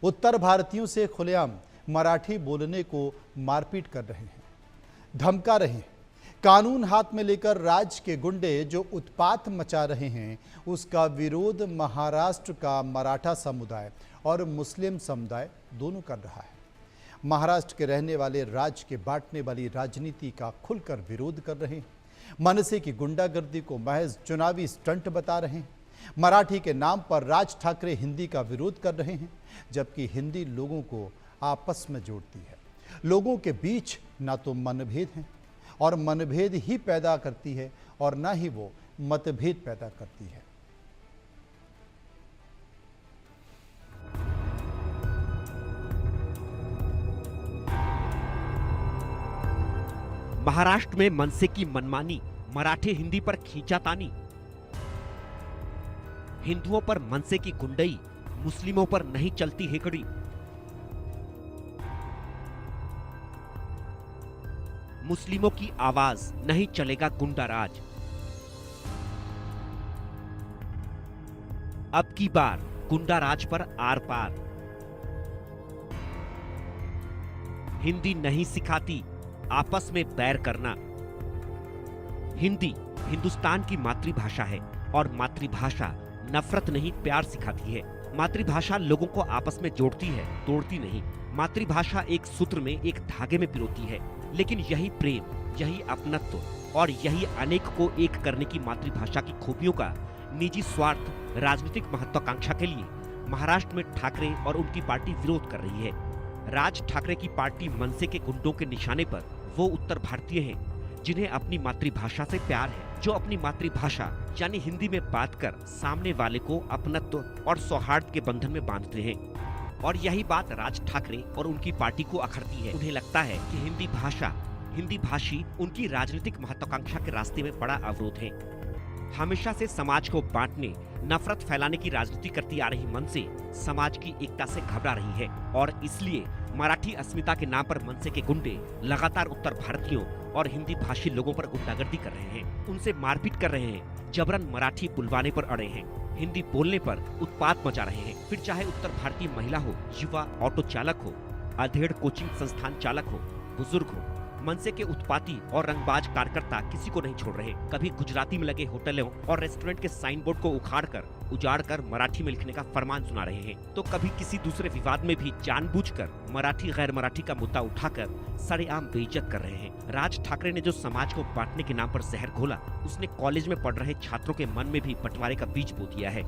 उत्तर भारतीयों से खुलेआम मराठी बोलने को मारपीट कर रहे हैं, धमका रहे हैं। कानून हाथ में लेकर राज्य के गुंडे जो उत्पात मचा रहे हैं, उसका विरोध महाराष्ट्र का मराठा समुदाय और मुस्लिम समुदाय दोनों कर रहा है। महाराष्ट्र के रहने वाले राज्य के बांटने वाली राजनीति का खुलकर विरोध कर रहे हैं। मनसे की गुंडागर्दी को महज चुनावी स्टंट बता रहे हैं। मराठी के नाम पर राज ठाकरे हिंदी का विरोध कर रहे हैं, जबकि हिंदी लोगों को आपस में जोड़ती है। लोगों के बीच ना तो मनभेद हैं और मनभेद ही पैदा करती है और ना ही वो मतभेद पैदा करती है। महाराष्ट्र में मनसे की मनमानी, मराठी हिंदी पर खींचातानी, हिंदुओं पर मनसे की गुंडई, मुस्लिमों पर नहीं चलती हेकड़ी। मुस्लिमों की आवाज, नहीं चलेगा गुंडा राज। अब की बार गुंडा राज पर आर पार। हिंदी नहीं सिखाती आपस में बैर करना। हिंदी हिंदुस्तान की मातृभाषा है और मातृभाषा नफरत नहीं प्यार सिखाती है। मातृभाषा लोगों को आपस में जोड़ती है, तोड़ती नहीं। मातृभाषा एक सूत्र में, एक धागे में पिरोती है। लेकिन यही प्रेम, यही अपनत्व और यही अनेक को एक करने की मातृभाषा की खूबियों का निजी स्वार्थ, राजनीतिक महत्वाकांक्षा के लिए महाराष्ट्र में ठाकरे और उनकी पार्टी विरोध कर रही है। राज ठाकरे की पार्टी मनसे के गुंडों के निशाने पर वो उत्तर भारतीय हैं जिन्हें अपनी मातृभाषा से प्यार है, जो अपनी मातृभाषा यानी हिंदी में बात कर सामने वाले को अपनत्व और सौहार्द के बंधन में बांधते हैं। और यही बात राज ठाकरे और उनकी पार्टी को अखरती है। उन्हें लगता है कि हिंदी भाषा, हिंदी भाषी उनकी राजनीतिक महत्वाकांक्षा के रास्ते में बड़ा अवरोध है। हमेशा से समाज को बांटने, नफरत फैलाने की राजनीति करती आ रही मनसे समाज की एकता से घबरा रही है और इसलिए मराठी अस्मिता के नाम पर मनसे के गुंडे लगातार उत्तर भारतीयों और हिंदी भाषी लोगों पर गुंडागर्दी कर रहे हैं, उनसे मारपीट कर रहे हैं, जबरन मराठी बुलवाने पर अड़े हैं, हिंदी बोलने पर उत्पात मचा रहे हैं। फिर चाहे उत्तर भारतीय महिला हो, युवा ऑटो चालक हो, अधेड़ कोचिंग संस्थान चालक हो, बुजुर्ग हो, मनसे के उत्पाती और रंगबाज कार्यकर्ता किसी को नहीं छोड़ रहे। कभी गुजराती में लगे होटलों और रेस्टोरेंट के साइन बोर्ड को उजाड़ कर मराठी में लिखने का फरमान सुना रहे हैं, तो कभी किसी दूसरे विवाद में भी जानबूझकर मराठी गैर मराठी का मुद्दा उठाकर सरेआम बेइज्जत कर रहे हैं। राज ठाकरे ने जो समाज को बांटने के नाम पर जहर घोला, उसने कॉलेज में पढ़ रहे छात्रों के मन में भी बंटवारे का बीज बो दिया है।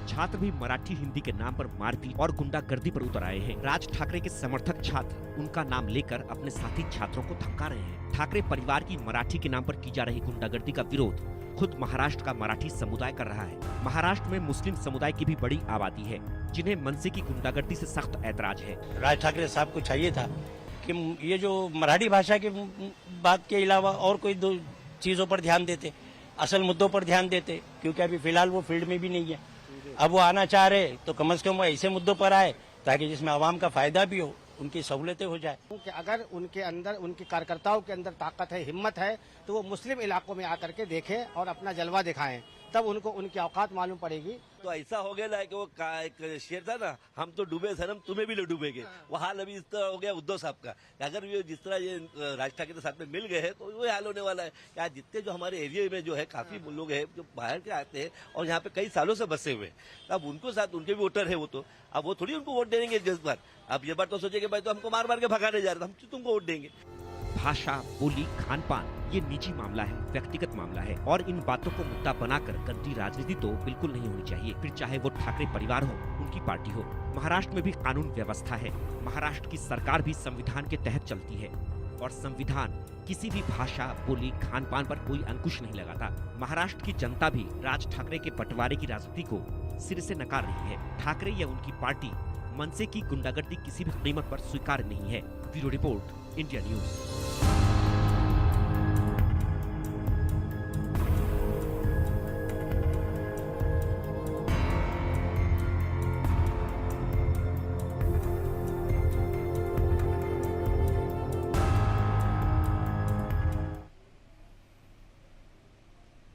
छात्र भी मराठी हिंदी के नाम पर मारपीट और गुंडागर्दी पर उतर आए हैं। राज ठाकरे के समर्थक छात्र उनका नाम लेकर अपने साथी छात्रों को धमका रहे हैं। ठाकरे परिवार की मराठी के नाम पर की जा रही गुंडागर्दी का विरोध खुद महाराष्ट्र का मराठी समुदाय कर रहा है। महाराष्ट्र में मुस्लिम समुदाय की भी बड़ी आबादी है, जिन्हें मनसे की गुंडागर्दी से सख्त ऐतराज है। राज ठाकरे साहब को चाहिए था कि ये जो मराठी भाषा की बात के अलावा और कोई दो चीजों पर ध्यान देते, असल मुद्दों पर ध्यान देते, क्योंकि अभी फिलहाल वो फील्ड में भी नहीं है। अब वो आना चाह रहे तो कम से कम वो ऐसे मुद्दों पर आए ताकि जिसमें आवाम का फायदा भी हो, उनकी सहूलतें हो जाए। अगर उनके अंदर, उनके कार्यकर्ताओं के अंदर ताकत है, हिम्मत है, तो वो मुस्लिम इलाकों में आकर के देखें और अपना जलवा दिखाएं, तब उनको उनकी औकात मालूम पड़ेगी। तो ऐसा हो गया है कि वो एक शेर था ना, हम तो डूबे सनम तुम्हें भी डूबेंगे। वो हाल अभी इस तरह हो गया उद्धव साहब का। अगर ये जिस तरह ये राज ठाकरे के साथ में मिल गए हैं तो वही हाल होने वाला है। क्या जितने जो हमारे एरिया में जो है काफी लोग हैं जो बाहर के आते हैं और यहाँ पे कई सालों से बसे हुए हैं, अब उनको साथ उनके भी वोटर है वो, तो अब वो थोड़ी उनको वोट देंगे जिस बार। अब ये बार तो सोचेंगे भाई तो हमको मार मार के भगाने जा रहे, हम तुमको वोट देंगे। भाषा, बोली, खान पान ये निजी मामला है, व्यक्तिगत मामला है और इन बातों को मुद्दा बनाकर गंदी राजनीति तो बिल्कुल नहीं होनी चाहिए। फिर चाहे वो ठाकरे परिवार हो, उनकी पार्टी हो। महाराष्ट्र में भी कानून व्यवस्था है। महाराष्ट्र की सरकार भी संविधान के तहत चलती है और संविधान किसी भी भाषा, बोली, खान पान पर कोई अंकुश नहीं लगाता। महाराष्ट्र की जनता भी राज ठाकरे के बंटवारे की राजनीति को सिर से नकार रही है। ठाकरे या उनकी पार्टी मनसे की गुंडागर्दी किसी भी कीमत पर स्वीकार नहीं है। Bureau report, India news.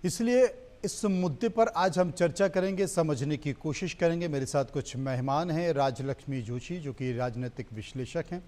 इसलिए इस मुद्दे पर आज हम चर्चा करेंगे, समझने की कोशिश करेंगे। मेरे साथ कुछ मेहमान हैं, राजलक्ष्मी जोशी जो कि राजनीतिक विश्लेषक हैं,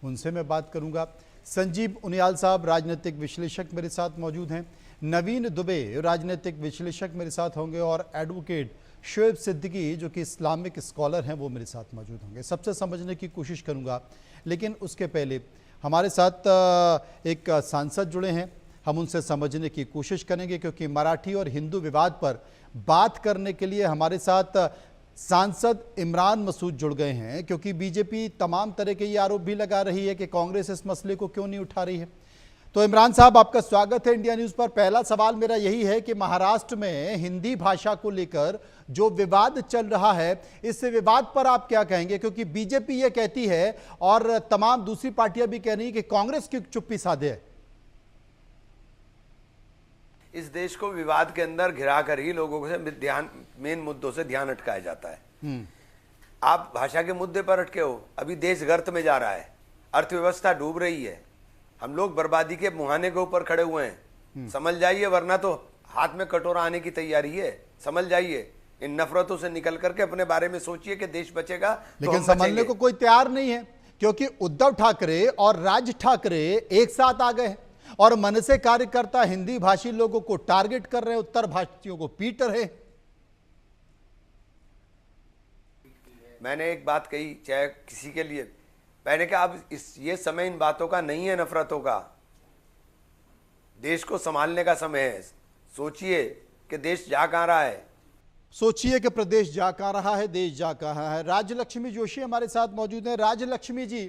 उनसे मैं बात करूंगा। संजीव उनियाल साहब राजनीतिक विश्लेषक मेरे साथ मौजूद हैं। नवीन दुबे राजनीतिक विश्लेषक मेरे साथ होंगे और एडवोकेट शोएब सिद्दीकी जो कि इस्लामिक स्कॉलर हैं वो मेरे साथ मौजूद होंगे। सबसे समझने की कोशिश करूंगा, लेकिन उसके पहले हमारे साथ एक सांसद जुड़े हैं, हम उनसे समझने की कोशिश करेंगे क्योंकि मराठी और हिंदू विवाद पर बात करने के लिए हमारे साथ सांसद इमरान मसूद जुड़ गए हैं, क्योंकि बीजेपी तमाम तरह के ये आरोप भी लगा रही है कि कांग्रेस इस मसले को क्यों नहीं उठा रही है। तो इमरान साहब, आपका स्वागत है इंडिया न्यूज पर। पहला सवाल मेरा यही है कि महाराष्ट्र में हिंदी भाषा को लेकर जो विवाद चल रहा है, इस विवाद पर आप क्या कहेंगे? क्योंकि बीजेपी ये कहती है और तमाम दूसरी पार्टियां भी कह रही हैं कि कांग्रेस की चुप्पी साधे है। इस देश को विवाद के अंदर घिरा कर ही लोगों से मेन मुद्दों से ध्यान अटकाया जाता है। आप भाषा के मुद्दे पर अटके हो। अभी देश गर्त में जा रहा है, अर्थव्यवस्था डूब रही है, हम लोग बर्बादी के मुहाने के ऊपर खड़े हुए हैं। समझ जाइए, वरना तो हाथ में कटोरा आने की तैयारी है। समझ जाइए, इन नफरतों से निकल करके अपने बारे में सोचिए कि देश बचेगा। लेकिन समझने को कोई तैयार नहीं है, क्योंकि उद्धव ठाकरे और राज ठाकरे एक साथ आ गए और मनसे कार्यकर्ता हिंदी भाषी लोगों को टारगेट कर रहे हैं, उत्तर भाषियों को पीट रहे। मैंने एक बात कही, चाहे किसी के लिए, मैंने कहा अब ये समय इन बातों का नहीं है, नफरतों का। देश को संभालने का समय है। सोचिए कि देश जा कहां रहा है। सोचिए कि प्रदेश जा कहां रहा है, देश जा कहां है। राजलक्ष्मी जोशी हमारे साथ मौजूद हैं। राजलक्ष्मी जी,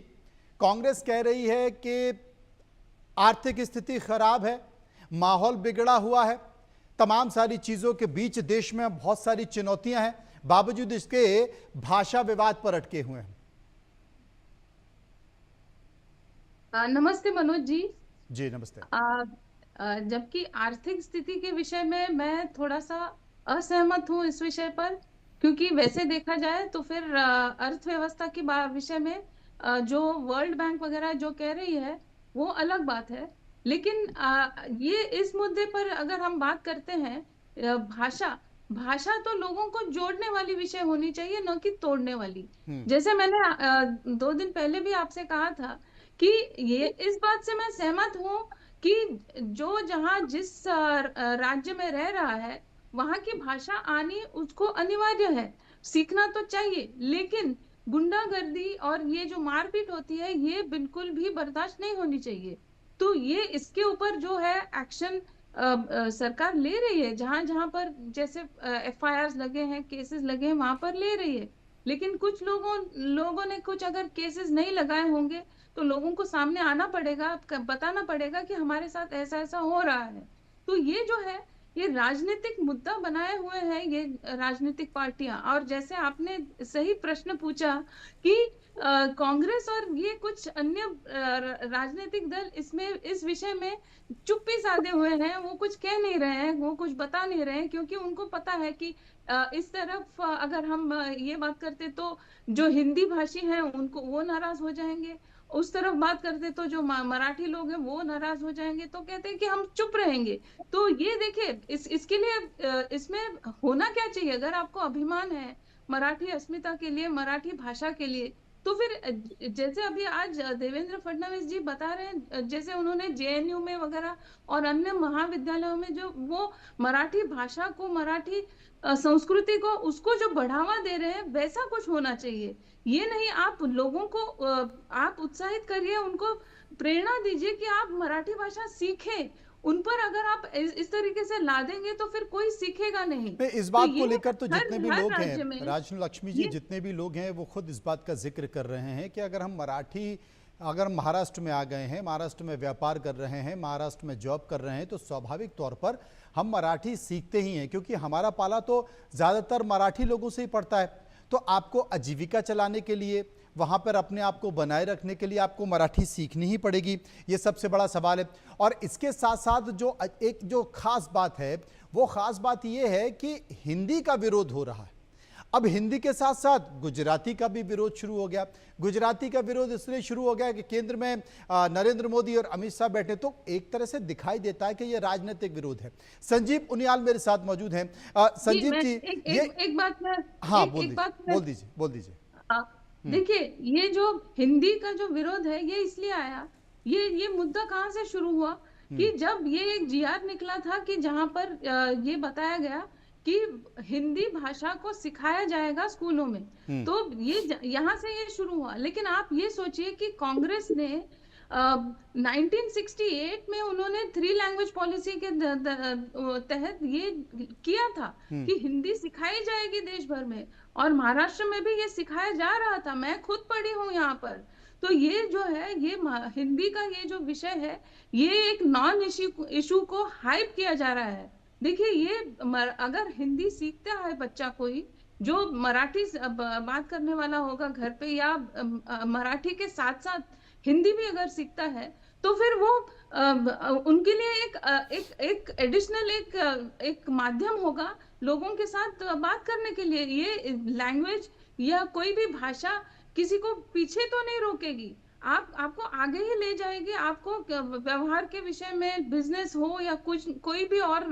कांग्रेस कह रही है कि आर्थिक स्थिति खराब है, माहौल बिगड़ा हुआ है, तमाम सारी चीजों के बीच देश में बहुत सारी चुनौतियां हैं, बावजूद इसके भाषा विवाद पर अटके हुए हैं। नमस्ते मनोज जी। जी नमस्ते। जबकि आर्थिक स्थिति के विषय में मैं थोड़ा सा असहमत हूँ इस विषय पर, क्योंकि वैसे देखा जाए तो फिर अर्थव्यवस्था के विषय में जो वर्ल्ड बैंक वगैरह जो कह रही है वो अलग बात है। लेकिन ये इस मुद्दे पर अगर हम बात करते हैं, भाषा तो लोगों को जोड़ने वाली विषय होनी चाहिए, न कि तोड़ने वाली। जैसे मैंने 2 दिन पहले भी आपसे कहा था कि ये इस बात से मैं सहमत हूँ कि जो जहाँ जिस राज्य में रह रहा है वहां की भाषा आनी उसको अनिवार्य है, सीखना तो चाहिए। लेकिन गुंडागर्दी और ये जो मारपीट होती है ये बिल्कुल भी बर्दाश्त नहीं होनी चाहिए। तो ये इसके ऊपर जो है एक्शन सरकार ले रही है, जहां जहां पर जैसे FIRs लगे हैं, केसेस लगे हैं, वहां पर ले रही है। लेकिन कुछ लोगों ने कुछ अगर केसेस नहीं लगाए होंगे तो लोगों को सामने आना पड़ेगा, बताना पड़ेगा कि हमारे साथ ऐसा ऐसा हो रहा है। तो ये जो है ये राजनीतिक मुद्दा बनाए हुए हैं ये राजनीतिक पार्टियां। और जैसे आपने सही प्रश्न पूछा कि कांग्रेस और ये कुछ अन्य राजनीतिक दल इसमें इस विषय में चुप्पी साधे हुए हैं, वो कुछ कह नहीं रहे हैं, वो कुछ बता नहीं रहे हैं, क्योंकि उनको पता है कि इस तरफ अगर हम ये बात करते तो जो हिंदी भाषी हैं उनको वो नाराज हो जाएंगे, उस तरफ बात करते तो जो मराठी लोग हैं वो नाराज हो जाएंगे, तो कहते हैं कि हम चुप रहेंगे। तो ये देखिए इसके लिए इसमें होना क्या चाहिए? अगर आपको अभिमान है मराठी अस्मिता के लिए, मराठी भाषा के लिए, तो फिर जैसे अभी आज देवेंद्र फडणवीस जी बता रहे हैं, जैसे उन्होंने JNU में वगैरह और अन्य महाविद्यालयों में जो वो मराठी भाषा को, मराठी संस्कृति को, उसको जो बढ़ावा दे रहे हैं, वैसा कुछ होना चाहिए। ये नहीं आप लोगों को आप उत्साहित करिए, उनको प्रेरणा दीजिए कि आप मराठी भाषा सीखें। उन पर अगर आप इस तरीके से ला देंगे तो फिर कोई सीखेगा नहीं। इस बात को लेकर तो जितने भी लोग राज्य हैं, में राजलक्ष्मी जी, जितने भी लोग हैं वो खुद इस बात का जिक्र कर रहे हैं कि अगर हम मराठी, अगर महाराष्ट्र में आ गए हैं, महाराष्ट्र में व्यापार कर रहे हैं, महाराष्ट्र में जॉब कर रहे हैं, तो स्वाभाविक तौर पर हम मराठी सीखते ही हैं, क्योंकि हमारा पाला तो ज़्यादातर मराठी लोगों से ही पड़ता है। तो आपको आजीविका चलाने के लिए, वहाँ पर अपने आप को बनाए रखने के लिए आपको मराठी सीखनी ही पड़ेगी, ये सबसे बड़ा सवाल है। और इसके साथ साथ जो खास बात है, वो खास बात ये है कि हिंदी का विरोध हो रहा है। अब हिंदी के साथ साथ गुजराती का भी विरोध शुरू हो गया। गुजराती का विरोध इसलिए शुरू हो गया कि केंद्र में नरेंद्र मोदी और अमित शाह बैठे, तो एक तरह से दिखाई देता है कि यह राजनीतिक विरोध है। संजीव उनियाल मेरे साथ मौजूद हैं। संजीव जी, एक बात मैं हाँ, बोल दीजिए। देखिए, ये जो हिंदी का जो विरोध है ये इसलिए आया, ये मुद्दा कहाँ से शुरू हुआ कि जब ये एक जीआर निकला था कि जहां पर ये बताया गया कि हिंदी भाषा को सिखाया जाएगा स्कूलों में, तो ये यहाँ से ये शुरू हुआ। लेकिन आप ये सोचिए कि कांग्रेस ने 1968 में उन्होंने 3 लैंग्वेज पॉलिसी के तहत ये किया था कि हिंदी सिखाई जाएगी देश भर में, और महाराष्ट्र में भी ये सिखाया जा रहा था। मैं खुद पढ़ी हूँ यहाँ पर। तो ये जो है, ये हिंदी का ये जो विषय है, ये एक नॉन इशू को हाइप किया जा रहा है। देखिए, ये अगर हिंदी सीखता है बच्चा, कोई जो मराठी बात करने वाला होगा घर पे, या मराठी के साथ साथ हिंदी भी अगर सीखता है, तो फिर वो उनके लिए एक एडिशनल एक माध्यम होगा लोगों के साथ बात करने के लिए। ये लैंग्वेज या कोई भी भाषा किसी को पीछे तो नहीं रोकेगी, आपको आगे ही ले जाएगी। आपको व्यवहार के विषय में, बिजनेस हो या कुछ कोई भी और,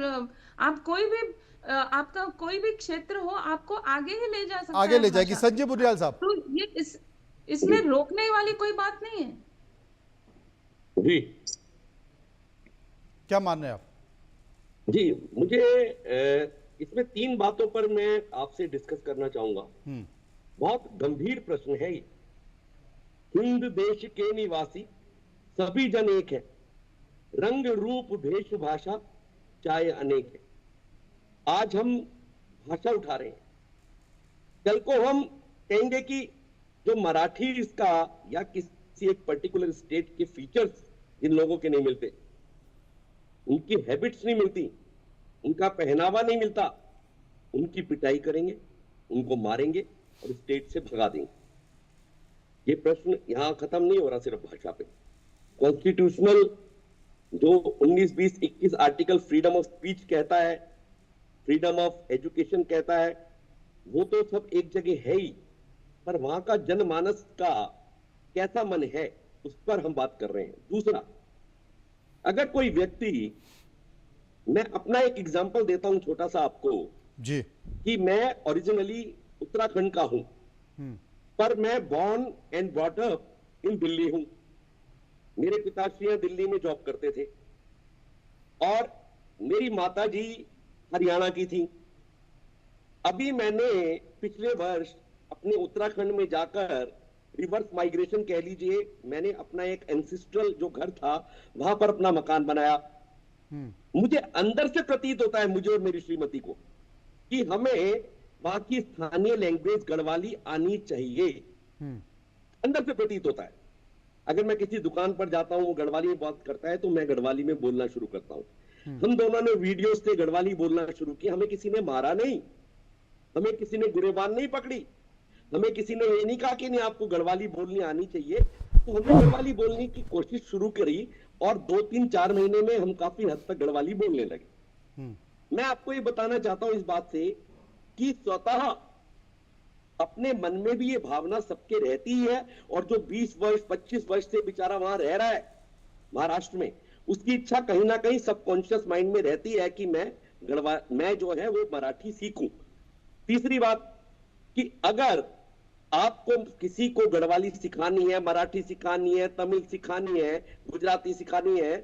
आप कोई भी आपका कोई भी क्षेत्र हो, आपको आगे ही ले जा सकता है, आगे ले जाएगी। संजय बुनियाल साहब, तो ये इसमें रोकने वाली कोई बात नहीं है। जी, क्या मान रहे हैं आप? जी, मुझे इसमें 3 बातों पर मैं आपसे डिस्कस करना चाहूंगा। बहुत गंभीर प्रश्न है ये। हिंद देश के निवासी सभी जन एक है, रंग रूप भेष भाषा चाहे अनेक है। आज हम भाषा उठा रहे हैं, कल को हम कहेंगे कि जो मराठी इसका या किसी एक पर्टिकुलर स्टेट के फीचर्स जिन लोगों के नहीं मिलते, उनकी हैबिट्स नहीं मिलती, उनका पहनावा नहीं मिलता, उनकी पिटाई करेंगे, उनको मारेंगे और स्टेट से भगा देंगे। ये प्रश्न यहां खत्म नहीं हो रहा सिर्फ भाषा पे। कॉन्स्टिट्यूशनल जो 19, 20, 21 आर्टिकल फ्रीडम ऑफ स्पीच कहता है, फ्रीडम ऑफ एजुकेशन कहता है, वो तो सब एक जगह है ही, पर वहां का जनमानस का कैसा मन है उस पर हम बात कर रहे हैं। दूसरा, अगर कोई व्यक्ति, मैं अपना एक एग्जांपल देता हूं छोटा सा आपको जी, कि मैं ओरिजिनली उत्तराखंड का हूं, पर मैं born and brought up in Delhi हूं। मेरे पिताश्री दिल्ली में जॉब करते थे और मेरी माता जी हरियाणा की थी। अभी मैंने पिछले वर्ष अपने उत्तराखंड में जाकर रिवर्स माइग्रेशन कह लीजिए, मैंने अपना एक एंसेस्ट्रल जो घर था वहां पर अपना मकान बनाया। मुझे अंदर से प्रतीत होता है, मुझे और मेरी श्रीमती को, कि हमें वहां की स्थानीय लैंग्वेज गढ़वाली आनी चाहिए। अंदर से प्रतीत होता है। अगर मैं किसी दुकान पर जाता हूं, वो गढ़वाली में बात करता है तो मैं गढ़वाली में बोलना शुरू करता हूं। हम दोनों ने वीडियोस से गढ़वाली बोलना शुरू किया। हमें किसी ने मारा नहीं, हमें किसी ने गुरेबान नहीं पकड़ी, हमें किसी ने ये नहीं कहा कि नहीं आपको गढ़वाली बोलनी आनी चाहिए। तो हमने गढ़वाली बोलने की कोशिश शुरू करी और 2-3-4 महीने में हम काफी हद तक गढ़वाली बोलने लगे। मैं आपको ये बताना चाहता हूं इस बात से कि स्वतः अपने मन में भी ये भावना सबके रहती है, और जो 20 वर्ष 25 वर्ष से बेचारा वहां रह रहा है महाराष्ट्र में, उसकी इच्छा कहीं ना कहीं सबकॉन्शियस माइंड में रहती है कि मैं जो है वो मराठी सीखूं। तीसरी बात कि अगर आपको किसी को गढ़वाली सिखानी है, मराठी सिखानी है, तमिल सिखानी है, गुजराती सिखानी है,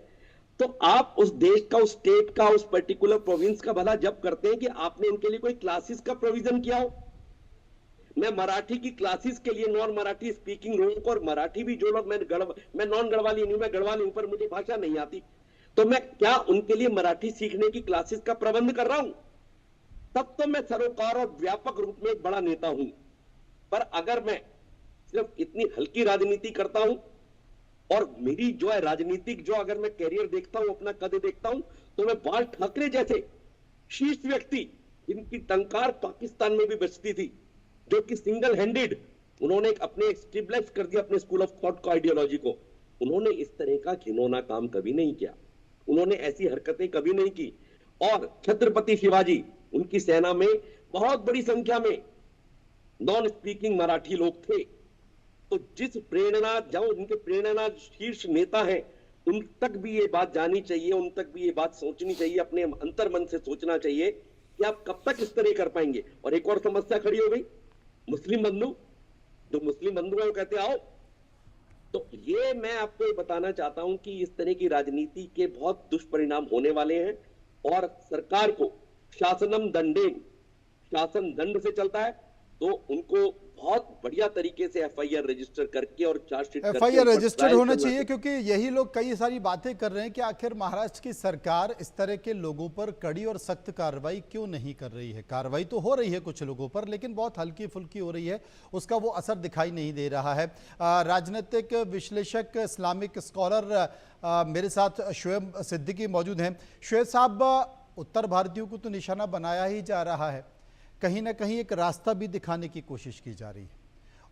तो आप उस देश का, उस स्टेट का, उस पर्टिकुलर प्रोविंस का भला जब करते हैं कि आपने उनके लिए कोई क्लासेस का प्रोविजन किया हो। मैं मराठी की क्लासेस के लिए नॉन मराठी स्पीकिंग लोगों को, और मराठी भी जो लोग, मैं नॉन गढ़वाली नहीं, मैं गढ़वाली हूं पर मुझे भाषा नहीं आती, तो मैं क्या उनके लिए मराठी सीखने की क्लासेस का प्रबंध कर रहा हूं? तब तो मैं सरोकार और व्यापक रूप में एक बड़ा नेता हूं। पर अगर मैं सिर्फ इतनी हल्की राजनीति करता हूं, और मेरी जो है राजनीतिक, जो अगर मैं कैरियर देखता हूं, अपना कद देखता हूं, तो मैं बाल ठाकरे जैसे शीर्ष व्यक्ति, जिनकी टंकार पाकिस्तान में भी बचती थी, जो कि सिंगल हैंडेड उन्होंने अपने स्टेबलाइज कर दिया अपने स्कूल ऑफ थॉट को, आइडियोलॉजी को, उन्होंने इस तरह का घिनौना काम कभी नहीं किया, उन्होंने ऐसी हरकतें कभी नहीं की। और छत्रपति शिवाजी, उनकी सेना में बहुत बड़ी संख्या में नॉन स्पीकिंग मराठी लोग थे। तो जिस प्रेरणा, जो उनके प्रेरणा शीर्ष नेता हैं, उन तक भी ये बात जानी चाहिए, उन तक भी ये बात सोचनी चाहिए, अपने अंतर मन से सोचना चाहिए कि आप कब तक इस तरह कर पाएंगे। और एक और समस्या खड़ी हो गई, मुस्लिम बंधु, जो मुस्लिम बंधु है वो कहते आओ। तो ये मैं आपको ये बताना चाहता हूं कि इस तरह की राजनीति के बहुत दुष्परिणाम होने वाले हैं और सरकार को शासनम दंडेन, शासन दंड से चलता है, तो उनको बहुत बढ़िया तरीके से एफआईआर रजिस्टर करके और चार्जशीट एफआईआर रजिस्टर्ड होना चाहिए, क्योंकि यही लोग कई सारी बातें कर रहे हैं कि आखिर महाराष्ट्र की सरकार इस तरह के लोगों पर कड़ी और सख्त कार्रवाई क्यों नहीं कर रही है। कार्रवाई तो हो रही है कुछ लोगों पर, लेकिन बहुत हल्की फुल्की हो रही है, उसका वो असर दिखाई नहीं दे रहा है। राजनीतिक विश्लेषक, इस्लामिक स्कॉलर मेरे साथ शुएब सिद्दीकी मौजूद हैं। शुएब साहब, उत्तर भारतीयों को तो निशाना बनाया ही जा रहा है, कहीं ना कहीं एक रास्ता भी दिखाने की कोशिश की जा रही है,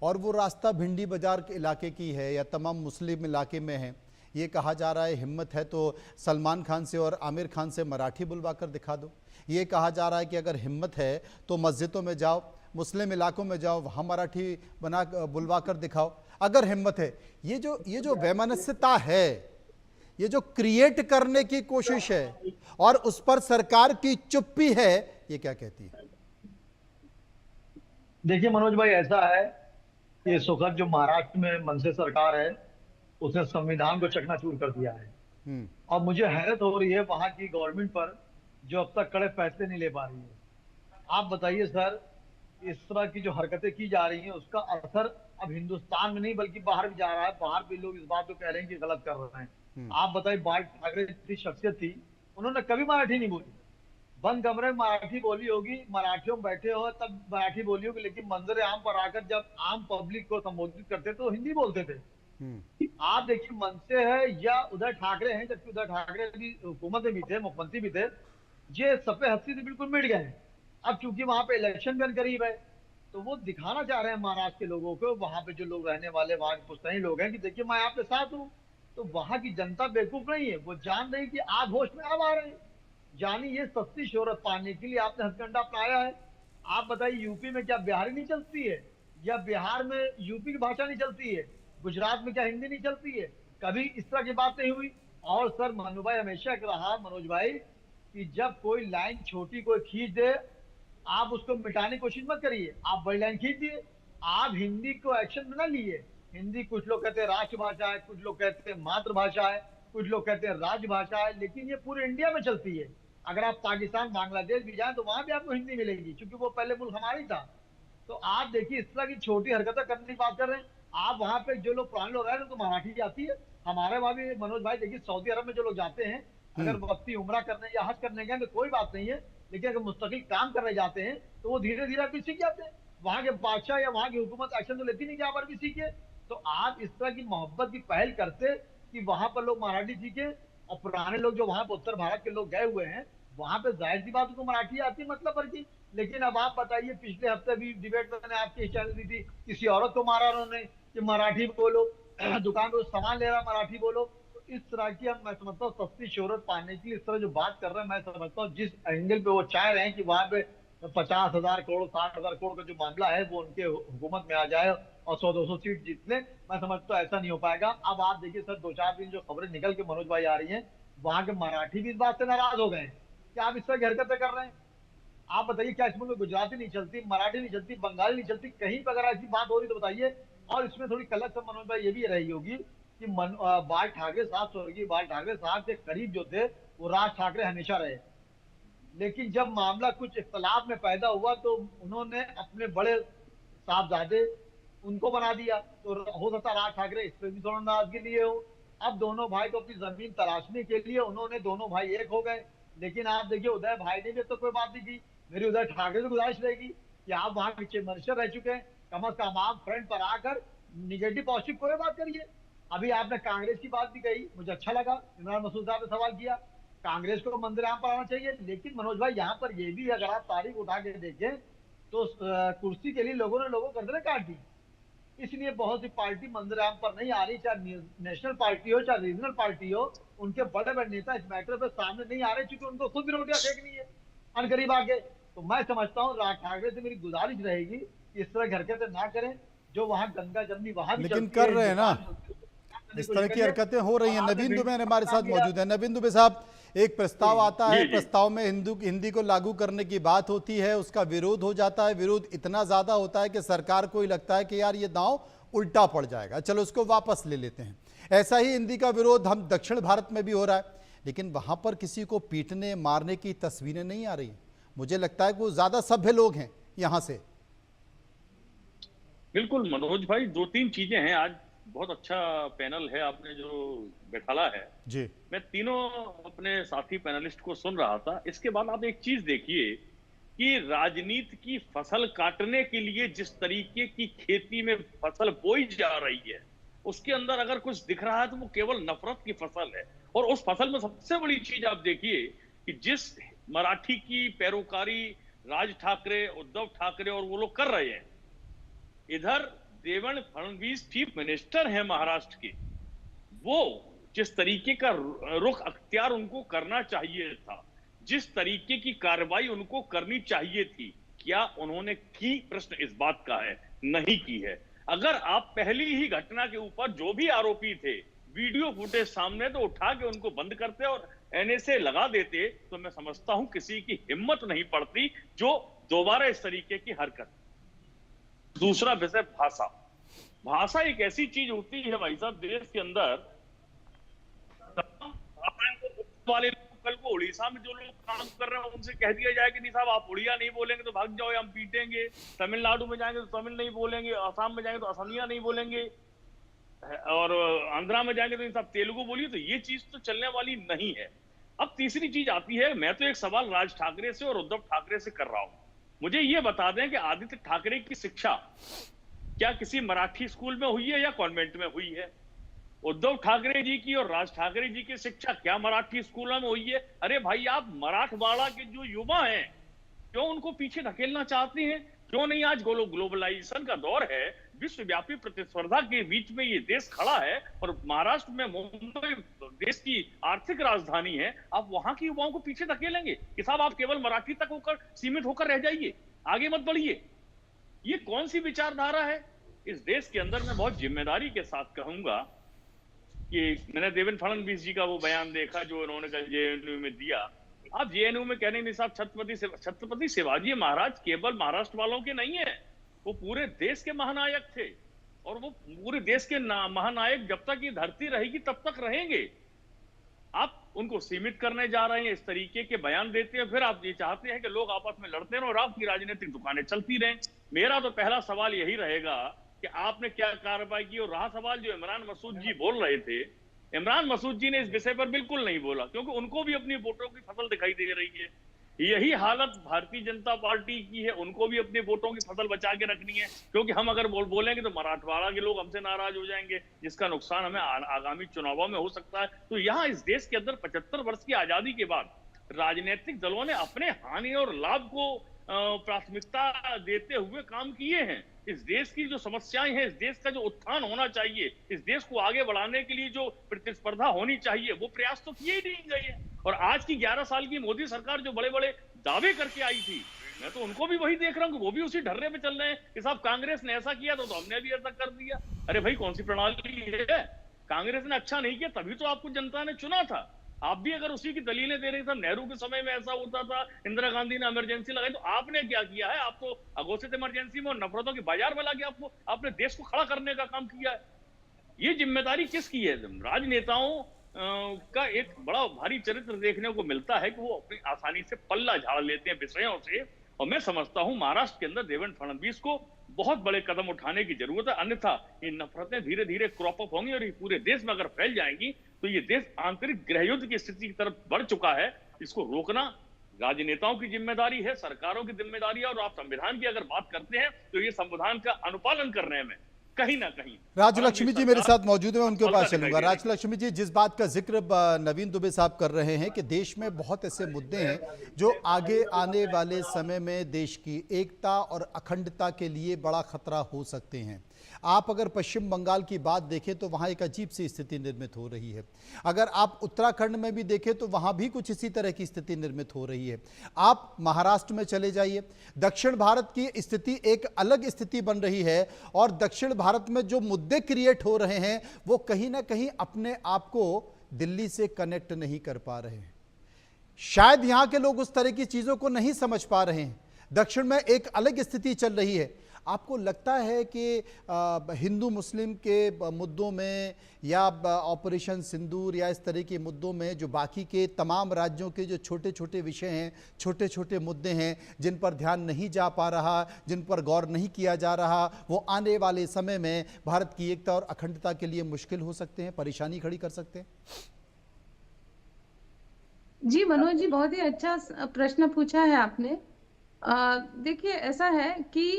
और वो रास्ता भिंडी बाजार के इलाके की है या तमाम मुस्लिम इलाके में है। ये कहा जा रहा है हिम्मत है तो सलमान खान से और आमिर खान से मराठी बुलवा कर दिखा दो। ये कहा जा रहा है कि अगर हिम्मत है तो मस्जिदों में जाओ, मुस्लिम इलाकों में जाओ, वहाँ मराठी बुलवा कर दिखाओ अगर हिम्मत है। ये जो वैमनस्यता है, ये जो क्रिएट करने की कोशिश है और उस पर सरकार की चुप्पी है, ये क्या कहती है? देखिए मनोज भाई, ऐसा है कि इस वक्त जो महाराष्ट्र में मनसे सरकार है उसने संविधान को चकनाचूर कर दिया है और मुझे हैरत हो रही है वहां की गवर्नमेंट पर, जो अब तक कड़े फैसले नहीं ले पा रही है। आप बताइए सर, इस तरह की जो हरकतें की जा रही हैं उसका असर अब हिंदुस्तान में नहीं बल्कि बाहर भी जा रहा है। बाहर भी लोग इस बात को कह रहे हैं कि गलत कर रहे हैं। आप बताइए, बाल ठाकरे जैसी शख्सियत थी, उन्होंने कभी मराठी नहीं बोली, बंद कमरे में मराठी बोली होगी, मराठियों में बैठे हो तब मराठी बोली होगी, लेकिन मंजर आम पर आकर जब आम पब्लिक को संबोधित करते तो हिंदी बोलते थे। आप देखिए, मनसे है या उद्धव ठाकरे हैं, जबकि उद्धव ठाकरे भी हुकूमत में भी थे, मुख्यमंत्री भी थे, ये सफे हस्ती से बिल्कुल मिट गए हैं। अब चूंकि वहां पे इलेक्शन भी करीब है तो वो दिखाना चाह रहे हैं महाराष्ट्र के लोगों को, वहां पे जो लोग रहने वाले वहां के पुश्तैनी लोग हैं, कि देखिए मैं आपके साथ हूँ। तो वहां की जनता बेवकूफ नहीं है, वो जान रही कि आप होश में अब आ रहे हैं, यानी ये सस्ती शोहरत पाने के लिए आपने हथकंडा अपनाया है। आप बताइए, यूपी में क्या बिहारी नहीं चलती है, या बिहार में यूपी की भाषा नहीं चलती है, गुजरात में क्या हिंदी नहीं चलती है? कभी इस तरह की बात नहीं हुई। और सर, मनु भाई हमेशा रहा, मनोज भाई, कि जब कोई लाइन छोटी कोई खींच दे, आप उसको मिटाने की कोशिश मत करिए, आप बड़ी लाइन खींच दिए। आप हिंदी को एक्शन में ना लिए। हिंदी कुछ लोग कहते हैं राष्ट्रभाषा है, कुछ लोग कहते हैं मातृभाषा है, कुछ लोग कहते हैं राजभाषा है, लेकिन ये पूरे इंडिया में चलती है। अगर आप पाकिस्तान, बांग्लादेश भी जाएं तो वहां भी आपको हिंदी मिलेगी, क्योंकि वो पहले मुल्क हमारा ही था। तो आप देखिए, इस तरह की छोटी हरकतें करने की बात कर रहे हैं। आप वहां पे जो लोग पुराने लोग रह रहे हैं तो मराठी आती है। हमारे वहां भी मनोज भाई देखिए, सऊदी अरब में जो लोग जाते हैं, अगर वक्ती उम्रा करने या हज करने गए तो कोई बात नहीं है, लेकिन अगर मुस्तकिल काम करने जाते हैं तो वो धीरे धीरे भी सीख जाते हैं। वहां के बादशाह या वहां की हुकूमत एक्शन तो लेती नहीं कि आप अरबी सीखे। तो आप इस तरह की मोहब्बत की पहल करते कि वहां पर लोग मराठी सीखे, और पुराने लोग जो वहां पर उत्तर भारत के लोग गए हुए हैं वहां पे जाहिर सी बात उनको मराठी आती है, मतलब पर की। लेकिन अब आप बताइए, पिछले हफ्ते भी डिबेट मैंने आपके चैनल दी थी, किसी औरत को मारा उन्होंने कि मराठी बोलो, दुकान पे सामान ले रहा मराठी बोलो। तो इस तरह की मैं समझता हूँ सस्ती शोहरत पाने की इस तरह जो बात कर रहे हैं, मैं समझता हूँ जिस एंगल पे वो चाह रहे हैं कि वहां पे 50,000 करोड़ 60,000 करोड़ का जो मामला है वो उनके हुकूमत में आ जाए और 100-200 सीट जीत ले, मैं समझता हूँ ऐसा नहीं हो पाएगा। अब आप देखिए सर, 2-4 दिन जो खबरें निकल के मनोज भाई आ रही हैं, वहां के मराठी भी इस बात से नाराज हो गए हैं कि आप इस तरह की हरकतें कर रहे हैं। आप बताइए, क्या इसमें गुजराती नहीं चलती, मराठी नहीं चलती, बंगाली नहीं चलती, कहीं पर अगर ऐसी बात हो रही तो बताइए। और इसमें थोड़ी कलक से मनोज भाई ये भी रही होगी कि बाल ठाकरे साहब, स्वर्गीय बाल ठाकरे साहब के करीब जो थे वो राज ठाकरे हमेशा रहे, लेकिन जब मामला कुछ इख्तलाफ में पैदा हुआ तो उन्होंने अपने बड़े साहबजादे उनको बना दिया। तो हो सकता राज ठाकरे इस पर भी थोड़ा नाराजगी लिए हो। अब दोनों भाई को अपनी जमीन तलाशने के लिए उन्होंने दोनों भाई एक हो गए। लेकिन आप देखिए, उदय भाई ने भी तो कोई बात नहीं की। मेरी उदय ठाकरे से गुजारिश रहेगी कि आप वहां पीछे मिनिस्टर रह चुके हैं, कम से कम आप फ्रंट पर आकर निगेटिव पॉजिटिव कोई बात करिए। अभी आपने कांग्रेस की बात भी कही, मुझे अच्छा लगा, इमरान मसूद साहब ने सवाल किया, कांग्रेस को मंदिर आम पर आना चाहिए। लेकिन मनोज भाई, यहाँ पर ये भी अगर आप तारीख उठा के देखें तो कुर्सी के लिए लोगों ने गर्दनें काट दी। इसलिए बहुत सी पार्टी मंदिर आम पर नहीं आ रही, चाहे नेशनल पार्टी हो चाहे रीजनल पार्टी हो, उनके बड़े बड़े नेता इस मैटर पर सामने नहीं आ रहे, क्योंकि उनको खुद भी रोटियां फेंकनी है अनकरीब आगे। तो मैं समझता हूँ राज ठाकरे से मेरी गुजारिश रहेगी इस तरह की हरकतें ना करें। जो वहां गंगा जमनी वहां भी लेकिन चलती कर है, रहे हैं ना, करने इस की तरह कोशिश की करिए। हरकतें हो रही हैं। और आपने नवीन दुबे वीडियो हमारे साथ दिया। मौजूद है। नवीन दुबे साहब, एक प्रस्ताव आता है, जी, जी। प्रस्ताव में हिंदी को लागू करने की बात होती है, उसका विरोध हो जाता है। विरोध इतना ज्यादा होता है कि सरकार को ही लगता है कि यार ये दांव उल्टा पड़ जाएगा, चलो उसको वापस ले लेते हैं। ऐसा ही हिंदी का विरोध हम दक्षिण भारत में भी हो रहा है, लेकिन वहां पर किसी को पीटने मारने की तस्वीरें नहीं आ रही। मुझे लगता है कि वो ज्यादा सभ्य लोग हैं यहां से। बिल्कुल मनोज भाई, 2-3 चीजें हैं। आज बहुत अच्छा पैनल है आपने जो बैठाला है जी। मैं तीनों अपने साथी पैनलिस्ट को सुन रहा था। इसके बाद आप एक चीज देखिए कि राजनीति की फसल काटने के लिए जिस तरीके की खेती में फसल बोई जा रही है, उसके अंदर अगर कुछ दिख रहा है तो वो केवल नफरत की फसल है। और उस फसल में सबसे बड़ी चीज आप देखिए कि जिस मराठी की पैरोकारी राज ठाकरे, उद्धव ठाकरे और वो लोग कर रहे हैं, इधर देवेंद्र फडणवीस चीफ मिनिस्टर हैं महाराष्ट्र के, वो जिस तरीके का रुख अख्तियार उनको करना चाहिए था, जिस तरीके की कार्रवाई उनको करनी चाहिए थी, क्या उन्होंने की? प्रश्न इस बात का है, नहीं की है। अगर आप पहली ही घटना के ऊपर जो भी आरोपी थे, वीडियो फुटेज सामने तो उठा के उनको बंद करते और एनएसए लगा देते, तो मैं समझता हूं किसी की हिम्मत नहीं पड़ती जो दोबारा इस तरीके की हरकत। दूसरा विषय भाषा। भाषा एक ऐसी चीज होती है भाई साहब, देश के अंदर वाले कल को उड़ीसा में जो लोग काम कर रहे हैं उनसे कह दिया जाए कि नहीं साहब आप उड़िया नहीं बोलेंगे तो भाग जाओ, हम पीटेंगे। तमिलनाडु में जाएंगे तो तमिल नहीं बोलेंगे, असम में जाएंगे तो असमिया नहीं बोलेंगे, और आंध्रा में जाएंगे तो इन सब तेलुगु बोलिए, तो ये चीज तो चलने वाली नहीं है। अब तीसरी चीज आती है, मैं तो एक सवाल राज ठाकरे से और उद्धव ठाकरे से कर रहा हूं। मुझे ये बता दें कि आदित्य ठाकरे की शिक्षा क्या किसी मराठी स्कूल में हुई है या कॉन्वेंट में हुई है? उद्धव ठाकरे जी की और राज ठाकरे जी की शिक्षा क्या मराठी स्कूलों में हुई है? अरे भाई, आप मराठवाड़ा के जो युवा हैं, क्यों उनको पीछे धकेलना चाहते हैं? क्यों नहीं? आज ग्लोबलाइजेशन का दौर है, विश्वव्यापी प्रतिस्पर्धा के बीच में ये देश खड़ा है, और महाराष्ट्र में मुंबई देश की आर्थिक राजधानी है। आप वहां के युवाओं को पीछे धकेलेंगे कि साहब आप केवल मराठी तक होकर सीमित होकर रह जाइए, आगे मत बढ़िए? ये कौन सी विचारधारा है इस देश के अंदर? मैं बहुत जिम्मेदारी के साथ कहूंगा कि मैंने देवेंद्र फडणवीस जी का वो बयान देखा जो उन्होंने कल जेएनयू में दिया। आप जेएनयू में कहने नहीं साहब, छत्रपति शिवाजी महाराज केवल महाराष्ट्र वालों के नहीं है, वो पूरे देश के महानायक थे, और वो पूरे देश के महानायक जब तक ये धरती रहेगी तब तक रहेंगे। आप उनको सीमित करने जा रहे हैं, इस तरीके के बयान देते हैं, फिर आप ये चाहते हैं कि लोग आपस में लड़ते रहें और आपकी राजनीतिक दुकानें चलती रहें। मेरा तो पहला सवाल यही रहेगा कि आपने क्या कार्रवाई की। और रहा सवाल जो इमरान मसूद जी बोल रहे थे, इमरान मसूद जी ने इस विषय पर बिल्कुल नहीं बोला, क्योंकि उनको भी अपनी वोटों की फसल दिखाई दे रही है। यही हालत भारतीय जनता पार्टी की है, उनको भी अपने वोटों की फसल बचा के रखनी है, क्योंकि हम अगर बोलेंगे तो मराठवाड़ा के लोग हमसे नाराज हो जाएंगे, जिसका नुकसान हमें आगामी चुनावों में हो सकता है। तो यहाँ इस देश के अंदर 75 वर्ष की आजादी के बाद राजनीतिक दलों ने अपने हानि और लाभ को प्राथमिकता देते हुए काम किए हैं। इस देश की जो समस्याएं हैं, इस देश का जो उत्थान होना चाहिए, इस देश को आगे बढ़ाने के लिए जो प्रतिस्पर्धा होनी चाहिए, वो प्रयास तो किए ही नहीं गए हैं। और आज की 11 साल की मोदी सरकार जो बड़े बड़े दावे करके आई थी, मैं तो उनको भी वही देख रहा हूँ कि वो भी उसी ढर्रे पे चल रहे हैं कि साहब कांग्रेस ने ऐसा किया तो हमने भी ऐसा कर दिया। अरे भाई, कौन सी प्रणाली है? कांग्रेस ने अच्छा नहीं किया तभी तो आपको जनता ने चुना था। आप भी अगर उसी की दलीलें दे रहे थे, नेहरू के समय में ऐसा होता था, इंदिरा गांधी ने इमरजेंसी लगाई, तो आपने क्या किया है? आप तो अघोषित इमरजेंसी में और नफरतों के बाजार में लाके आपने देश को खड़ा करने का काम किया है। ये जिम्मेदारी किसकी है? राजनेताओं का एक बड़ा भारी चरित्र देखने को मिलता है कि वो अपनी आसानी से पल्ला झाड़ लेते हैं विषयों से। और मैं समझता हूं महाराष्ट्र के अंदर देवेंद्र फडणवीस को बहुत बड़े कदम उठाने की जरूरत है, अन्यथा ये नफरतें धीरे धीरे क्रॉप अप होंगी और ये पूरे देश में अगर फैल जाएंगी तो ये देश आंतरिक गृहयुद्ध की स्थिति की तरफ बढ़ चुका है। इसको रोकना राजनेताओं की जिम्मेदारी है, सरकारों की जिम्मेदारी है। और आप संविधान की अगर बात करते हैं तो ये संविधान का अनुपालन करने में कहीं ना कहीं। राजलक्ष्मी जी मेरे साथ मौजूद हैं, उनके पास चलूंगा। दिखाई दे रही है। राजलक्ष्मी जी, जिस बात का जिक्र नवीन दुबे साहब कर रहे हैं कि देश में बहुत ऐसे मुद्दे हैं जो आगे आने वाले समय में देश की एकता और अखंडता के लिए बड़ा खतरा हो सकते हैं। आप अगर पश्चिम बंगाल की बात देखें तो वहाँ एक अजीब सी स्थिति निर्मित हो रही है। अगर आप उत्तराखंड में भी देखें तो वहाँ भी कुछ इसी तरह की स्थिति निर्मित हो रही है। आप महाराष्ट्र में चले जाइए, दक्षिण भारत की स्थिति एक अलग स्थिति बन रही है और दक्षिण भारत में जो मुद्दे क्रिएट हो रहे हैं वो कहीं ना कहीं अपने आप को दिल्ली से कनेक्ट नहीं कर पा रहे हैं। शायद यहाँ के लोग उस तरह की चीज़ों को नहीं समझ पा रहे हैं। दक्षिण में एक अलग स्थिति चल रही है। आपको लगता है कि हिंदू मुस्लिम के मुद्दों में या ऑपरेशन सिंदूर या इस तरह के मुद्दों में जो बाकी के तमाम राज्यों के जो छोटे छोटे विषय हैं, छोटे छोटे मुद्दे हैं जिन पर ध्यान नहीं जा पा रहा, जिन पर गौर नहीं किया जा रहा, वो आने वाले समय में भारत की एकता और अखंडता के लिए मुश्किल हो सकते हैं, परेशानी खड़ी कर सकते हैं? जी मनोज जी, बहुत ही अच्छा प्रश्न पूछा है आपने। देखिए, ऐसा है कि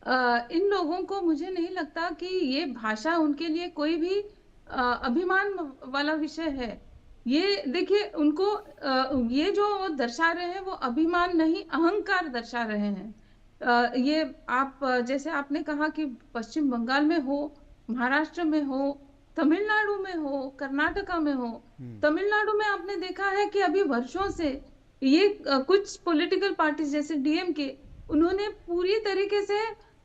इन लोगों को, मुझे नहीं लगता कि ये भाषा उनके लिए कोई भी अभिमान वाला विषय है। ये देखिए, उनको ये जो वो दर्शा रहे हैं वो अभिमान नहीं, अहंकार दर्शा रहे हैं। ये आप जैसे आपने कहा कि पश्चिम बंगाल में हो, महाराष्ट्र में हो, तमिलनाडु में हो, कर्नाटका में हो। तमिलनाडु में आपने देखा है कि अभी वर्षों से ये कुछ पॉलिटिकल पार्टीज जैसे डीएमके, उन्होंने पूरी तरीके से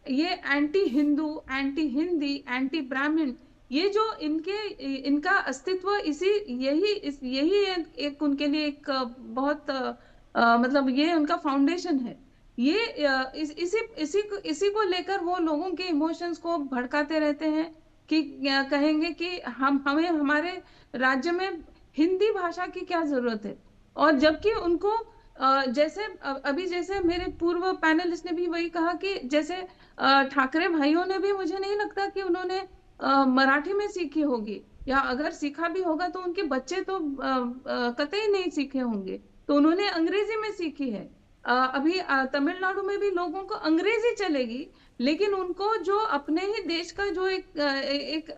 ये anti Hindu, anti Hindi, anti ब्राह्मण, ये जो इनका अस्तित्व यही एक उनके लिए एक बहुत मतलब ये उनका फाउंडेशन है। ये इसी को लेकर वो लोगों के इमोशंस को भड़काते रहते हैं कि कहेंगे कि हमें हमारे राज्य में हिंदी भाषा की क्या जरूरत है। और जबकि उनको जैसे अभी जैसे मेरे पूर्व पैनलिस्ट ने भी वही कहा कि जैसे ठाकरे भाइयों ने भी, मुझे नहीं लगता कि उन्होंने मराठी में सीखी होगी, या अगर सीखा भी होगा तो उनके बच्चे तो कतई नहीं सीखे होंगे, तो उन्होंने अंग्रेजी में सीखी है। अभी तमिलनाडु में भी लोगों को अंग्रेजी चलेगी, लेकिन उनको जो अपने ही देश का जो एक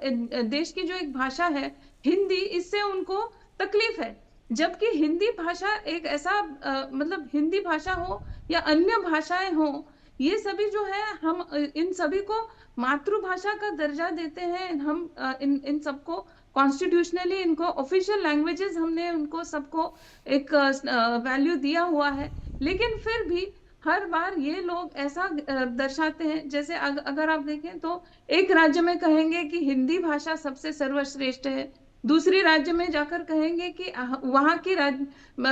देश की जो एक भाषा है हिंदी, इससे उनको तकलीफ है। जबकि हिंदी भाषा एक ऐसा मतलब हिंदी भाषा हो या अन्य भाषाएं हो, ये सभी जो है हम इन सभी को मातृभाषा का दर्जा देते हैं। हम इन सबको कॉन्स्टिट्यूशनली इनको ऑफिशियल लैंग्वेजेस हमने उनको सबको एक वैल्यू दिया हुआ है। लेकिन फिर भी हर बार ये लोग ऐसा दर्शाते हैं, जैसे अगर आप देखें तो एक राज्य में कहेंगे कि हिंदी भाषा सबसे सर्वश्रेष्ठ है, दूसरी राज्य में जाकर कहेंगे कि वहां की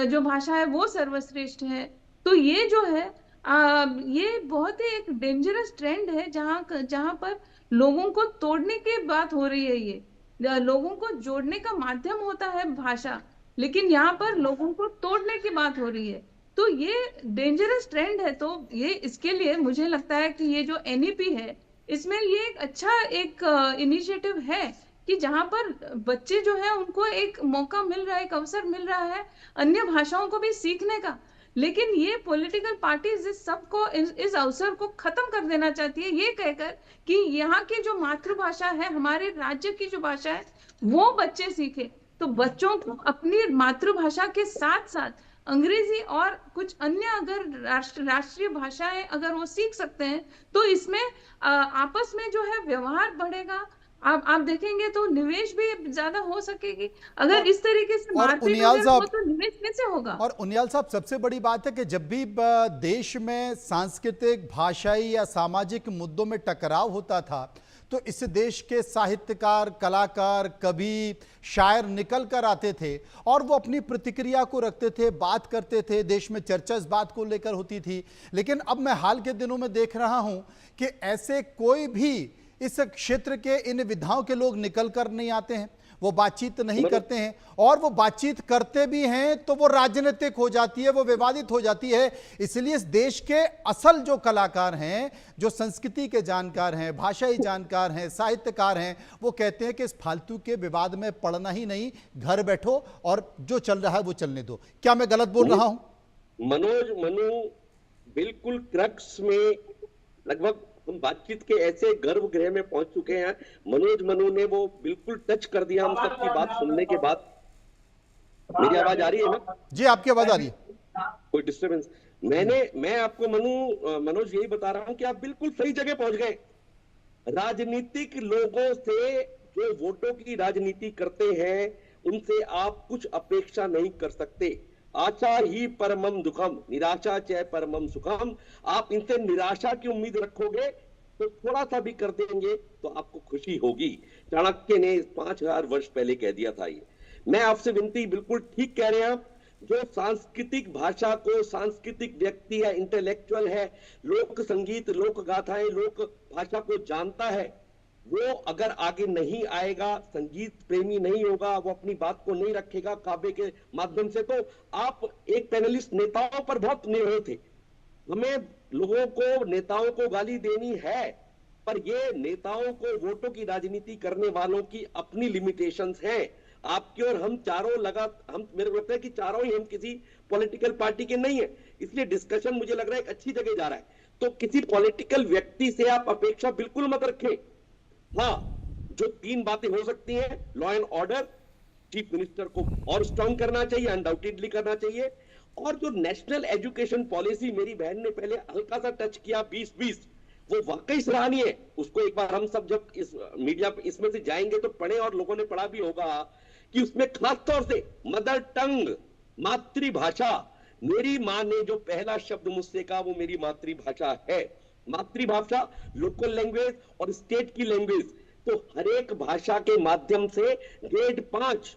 जो भाषा है वो सर्वश्रेष्ठ है। तो ये जो है ये बहुत ही एक डेंजरस ट्रेंड है, जहां पर लोगों को तोड़ने की बात हो रही है। ये लोगों को जोड़ने का माध्यम होता है भाषा, लेकिन यहाँ पर लोगों को तोड़ने की बात हो रही है। तो ये डेंजरस ट्रेंड है। तो ये इसके लिए मुझे लगता है कि ये जो एनईपी है, इसमें ये एक अच्छा एक इनिशिएटिव है कि जहां पर बच्चे जो है उनको एक मौका मिल रहा है, एक अवसर मिल रहा है अन्य भाषाओं को भी सीखने का। लेकिन ये पॉलिटिकल पार्टीज इस सबको, इस अवसर को खत्म कर देना चाहती है, ये कहकर कि यहाँ की जो मातृभाषा है, हमारे राज्य की जो भाषा है, वो बच्चे सीखे। तो बच्चों को अपनी मातृभाषा के साथ साथ अंग्रेजी और कुछ अन्य अगर राष्ट्रीय भाषाएं अगर वो सीख सकते हैं, तो इसमें आपस में जो है व्यवहार बढ़ेगा। आप देखेंगे तो निवेश भी ज्यादा हो सकेगी। अगर इस तरीके से मारपीट हो तो निवेश कैसे होगा? और उनियाल साहब, सबसे बड़ी बात है कि जब भी देश में सांस्कृतिक, भाषाई या सामाजिक मुद्दों में टकराव होता था, तो इस देश के साहित्यकार, कलाकार, कवि, शायर निकल कर आते थे और वो अपनी प्रतिक्रिया को रखते थे, बात करते थे, देश में चर्चा इस बात को लेकर होती थी। लेकिन अब मैं हाल के दिनों में देख रहा हूं कि ऐसे कोई भी इस क्षेत्र के इन विधाओं के लोग निकल कर नहीं आते हैं, वो बातचीत नहीं करते हैं, और वो बातचीत करते भी हैं तो वो राजनीतिक हो जाती है, वो विवादित हो जाती है। इसलिए इस देश के असल जो कलाकार हैं, जो संस्कृति के जानकार हैं, भाषाई जानकार हैं, साहित्यकार हैं, वो कहते हैं कि इस फालतू के विवाद में पड़ना ही नहीं, घर बैठो और जो चल रहा है वो चलने दो। क्या मैं गलत बोल रहा हूं? मनोज, बिल्कुल क्रक्स में लगभग हम बातचीत के ऐसे गर्भगृह में पहुंच चुके हैं। मनोज मनु ने वो बिल्कुल टच कर दिया हम सबकी बात सुनने के बाद। मेरी आवाज आ रही है ना? जी, आपकी आवाज आ रही है। कोई डिस्टर्बेंस? मैं आपको मनोज यही बता रहा हूं कि आप बिल्कुल सही जगह पहुंच गए। राजनीतिक लोगों से जो वोटों की राजनीति करते हैं उनसे आप कुछ अपेक्षा नहीं कर सकते। आशा ही परमम दुखम, निराशा च परमम सुखम। आप इनसे निराशा की उम्मीद रखोगे तो थोड़ा सा भी कर देंगे तो आपको खुशी होगी। चाणक्य ने 5000 वर्ष पहले कह दिया था ये। मैं आपसे विनती, बिल्कुल ठीक कह रहे हैं आप, जो सांस्कृतिक भाषा को, सांस्कृतिक व्यक्ति है, इंटेलेक्चुअल है, लोक संगीत, लोक गाथाएं, लोक भाषा को जानता है, वो अगर आगे नहीं आएगा, संगीत प्रेमी नहीं होगा, वो अपनी बात को नहीं रखेगा काव्य के माध्यम से, तो आप एक पैनलिस्ट नेताओं पर बहुत निर्भर थे। हमें लोगों को, नेताओं को गाली देनी है, पर ये नेताओं को वोटों की राजनीति करने वालों की अपनी लिमिटेशंस हैं। आपके और हम चारों मेरे को लगता है कि चारों ही हम किसी पॉलिटिकल पार्टी के नहीं है, इसलिए डिस्कशन मुझे लग रहा है एक अच्छी जगह जा रहा है। तो किसी पॉलिटिकल व्यक्ति से आप अपेक्षा बिल्कुल मत रखें। हाँ, जो 3 बातें हो सकती हैं, law and order, chief minister को और स्ट्रांग करना चाहिए, अनडाउटेडली करना चाहिए, और जो नेशनल एजुकेशन पॉलिसी मेरी बहन ने पहले हल्का सा टच किया 2020, वो वाकई सराहनीय है। उसको एक बार हम सब जब इस मीडिया पे इसमें से जाएंगे तो पढ़े, और लोगों ने पढ़ा भी होगा कि उसमें खास तौर से मदर टंग, मातृभाषा, मेरी मां ने जो पहला शब्द मुझसे कहा वो मेरी मातृभाषा है। मातृभाषा, लोकल लैंग्वेज और स्टेट की लैंग्वेज, तो हर एक भाषा के माध्यम से ग्रेड 5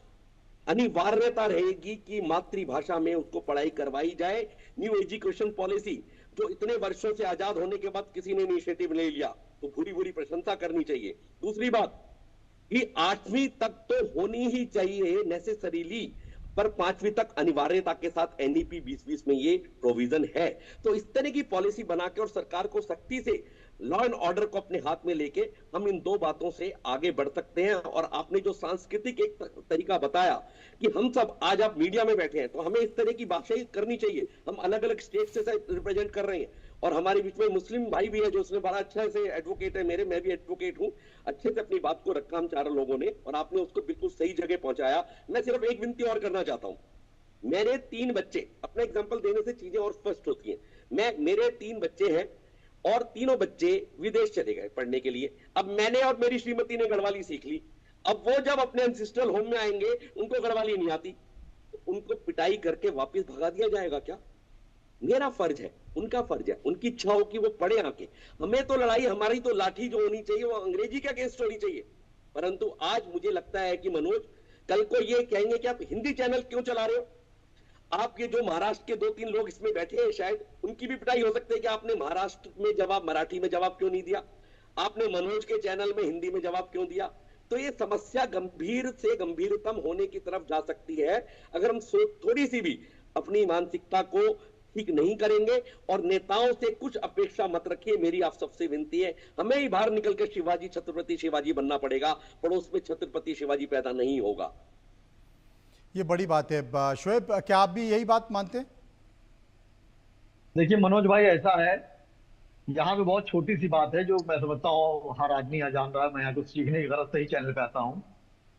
अनिवार्यता रहेगी कि मातृभाषा में उसको पढ़ाई करवाई जाए। न्यू एजुकेशन पॉलिसी जो इतने वर्षों से आजाद होने के बाद किसी ने इनिशिएटिव ले लिया, तो पूरी पूरी प्रशंसा करनी चाहिए। दूसरी बात कि 8वीं तक तो होनी ही चाहिए नेसेसरीली, पर 5वीं तक अनिवार्यता के साथ एनईपी 2020 में ये प्रोविजन है। तो इस तरह की पॉलिसी बना के और सरकार को सख्ती से लॉ एंड ऑर्डर को अपने हाथ में लेके हम इन 2 बातों से आगे बढ़ सकते हैं। और आपने जो सांस्कृतिक एक तरीका बताया कि हम सब आज आप मीडिया में बैठे हैं, तो हमें इस तरह की बातें करनी चाहिए। हम अलग अलग स्टेट से रिप्रेजेंट कर रहे हैं, और हमारे बीच में मुस्लिम भाई भी है जो उसने बड़ा अच्छा से एडवोकेट है, मैं भी एडवोकेट हूं, अच्छे से अपनी बात को रखा हम चारों लोगों ने, और आपने उसको बिल्कुल सही जगह पहुंचाया। मैं सिर्फ एक विनती और करना चाहता हूं। मेरे 3 बच्चे, अपना एग्जाम्पल देने से चीजें और स्पष्ट होती हैं। मेरे 3 बच्चे हैं और तीनों बच्चे विदेश चले गए पढ़ने के लिए। अब मैंने और मेरी श्रीमती ने गढ़वाली सीख ली। अब वो जब अपने एंसेस्ट्रल होम में आएंगे, उनको गढ़वाली नहीं आती, उनको पिटाई करके वापस भगा दिया जाएगा क्या? मेरा फर्ज है, उनका फर्ज है, उनकी इच्छा हो कि वो पढ़े आके। हमें तो लड़ाई, हमारी तो लाठी जो होनी चाहिए वो अंग्रेजी के अगेंस्ट होनी चाहिए। परंतु आज मुझे लगता है कि मनोज, कल को ये कहेंगे कि आप हिंदी चैनल क्यों चला रहे हो? आप ये जो महाराष्ट्र के 2-3 लोग इसमें बैठे हैं, शायद उनकी भी पिटाई हो सकती है कि आपने महाराष्ट्र में जवाब, मराठी में जवाब क्यों नहीं दिया, आपने मनोज के चैनल में हिंदी में जवाब क्यों दिया। तो ये समस्या गंभीर से गंभीरतम होने की तरफ जा सकती है अगर हम थोड़ी सी भी अपनी मानसिकता को ठीक नहीं करेंगे। और नेताओं से कुछ अपेक्षा मत रखिए, मेरी आप सबसे विनती है। हमें ही बाहर निकल के शिवाजी, छत्रपति शिवाजी बनना पड़ेगा, पड़ोस में छत्रपति शिवाजी पैदा नहीं होगा। ये बड़ी बात है। शोएब, क्या आप भी यही बात मानते हैं? देखिए मनोज भाई, ऐसा है, यहाँ पे बहुत छोटी सी बात है जो मैं समझता हूँ हर आदमी यहाँ जान रहा है। मैं यहाँ कुछ सीखने की गरज से ही चैनल पे आता हूँ।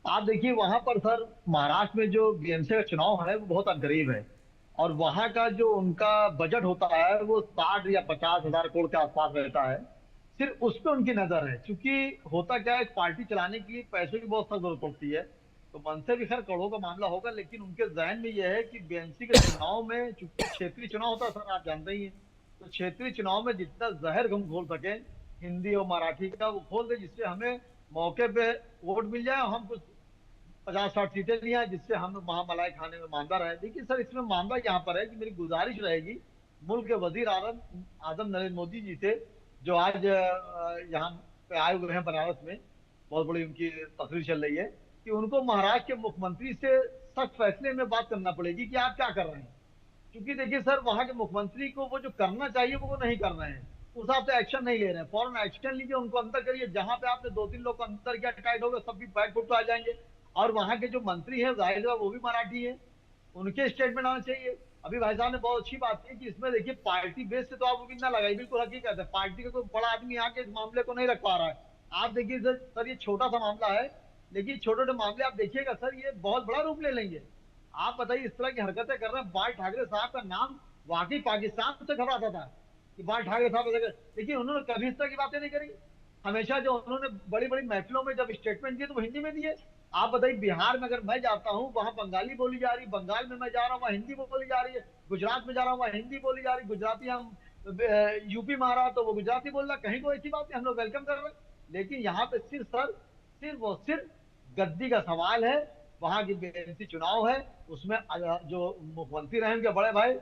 आप देखिए वहां पर सर, महाराष्ट्र में जो बीएमसी का चुनाव है वो बहुत अनकरीब है, और वहां का जो उनका बजट होता है वो 60 या 50 हजार करोड़ के आसपास रहता है। सिर्फ उस पर उनकी नजर है, क्योंकि होता क्या है, पार्टी चलाने के लिए पैसों की बहुत सख्त जरूरत पड़ती है। तो मन से भी खैर करोड़ों का मामला होगा, लेकिन उनके जहन में यह है कि बीएमसी के चुनाव में, चूंकि क्षेत्रीय चुनाव होता है सर, आप जानते ही हैं, तो क्षेत्रीय चुनाव में जितना जहर हम खोल सके हिंदी और मराठी का, वो खोल दे, जिससे हमें मौके पे वोट मिल जाए और हम कुछ 50-60 सीटें नहीं आए, जिससे हम महामलाई खाने में मानदा रहे। देखिए सर, इसमें मामला यहाँ पर है कि मेरी गुजारिश रहेगी मुल्क के वजीर आजम नरेंद्र मोदी जी से, जो आज यहाँ पे आए हुए हैं बनारस में, बहुत बड़ी उनकी तकरीर चल रही है, कि उनको महाराष्ट्र के मुख्यमंत्री से सख्त फैसले में बात करना पड़ेगी कि आप क्या कर रहे हैं। क्योंकि देखिए सर, वहां के मुख्यमंत्री को वो जो करना चाहिए वो नहीं कर रहे हैं, उस हिसाब से एक्शन नहीं ले रहे हैं। फौरन एक्शन लीजिए, उनको अंदर करिए। जहां पे आपने 2-3 लोग को अंदर किया, टाइट हो गए, सब भी बैक फुट पे आ जाएंगे। और वहां के जो मंत्री है, जाहिर है वो भी मराठी है, उनके स्टेटमेंट आना चाहिए। अभी भाई साहब ने बहुत अच्छी बात की कि इसमें देखिए पार्टी बेस से तो आप उम्मीद ना लगाई, बिल्कुल हकीकत है, पार्टी का कोई बड़ा आदमी आके इस मामले को नहीं रख पा रहा है। आप देखिए सर ये छोटा सा मामला है, लेकिन छोटे छोटे मामले आप देखिएगा सर ये बहुत बड़ा रूप ले लेंगे। आप बताइए इस तरह की हरकतें कर रहे हैं। बाल ठाकरे साहब का नाम वाकई पाकिस्तान से घबराता था कि बाल ठाकरे साहब, लेकिन उन्होंने कभी इस तरह की बातें नहीं करी। हमेशा जो उन्होंने बड़ी बड़ी महफिलों में जब स्टेटमेंट दिए तो वो हिंदी में दिए। आप बताइए बिहार में अगर मैं जाता हूँ वहां बंगाली बोली जा रही, बंगाल में मैं जा रहा हूँ वहाँ हिंदी बोली जा रही है, गुजरात में जा रहा हूँ वहाँ हिंदी बोली जा रही, गुजराती हम यूपी में आ रहा तो वो गुजराती बोल रहा, कहीं कोई ऐसी बात नहीं, हम लोग वेलकम कर रहे हैं। लेकिन यहाँ पे सिर्फ सर सिर्फ और सिर्फ गद्दी का सवाल है। वहां की बीएमसी चुनाव है, उसमें जो मुख्यमंत्री रहे उनके बड़े भाई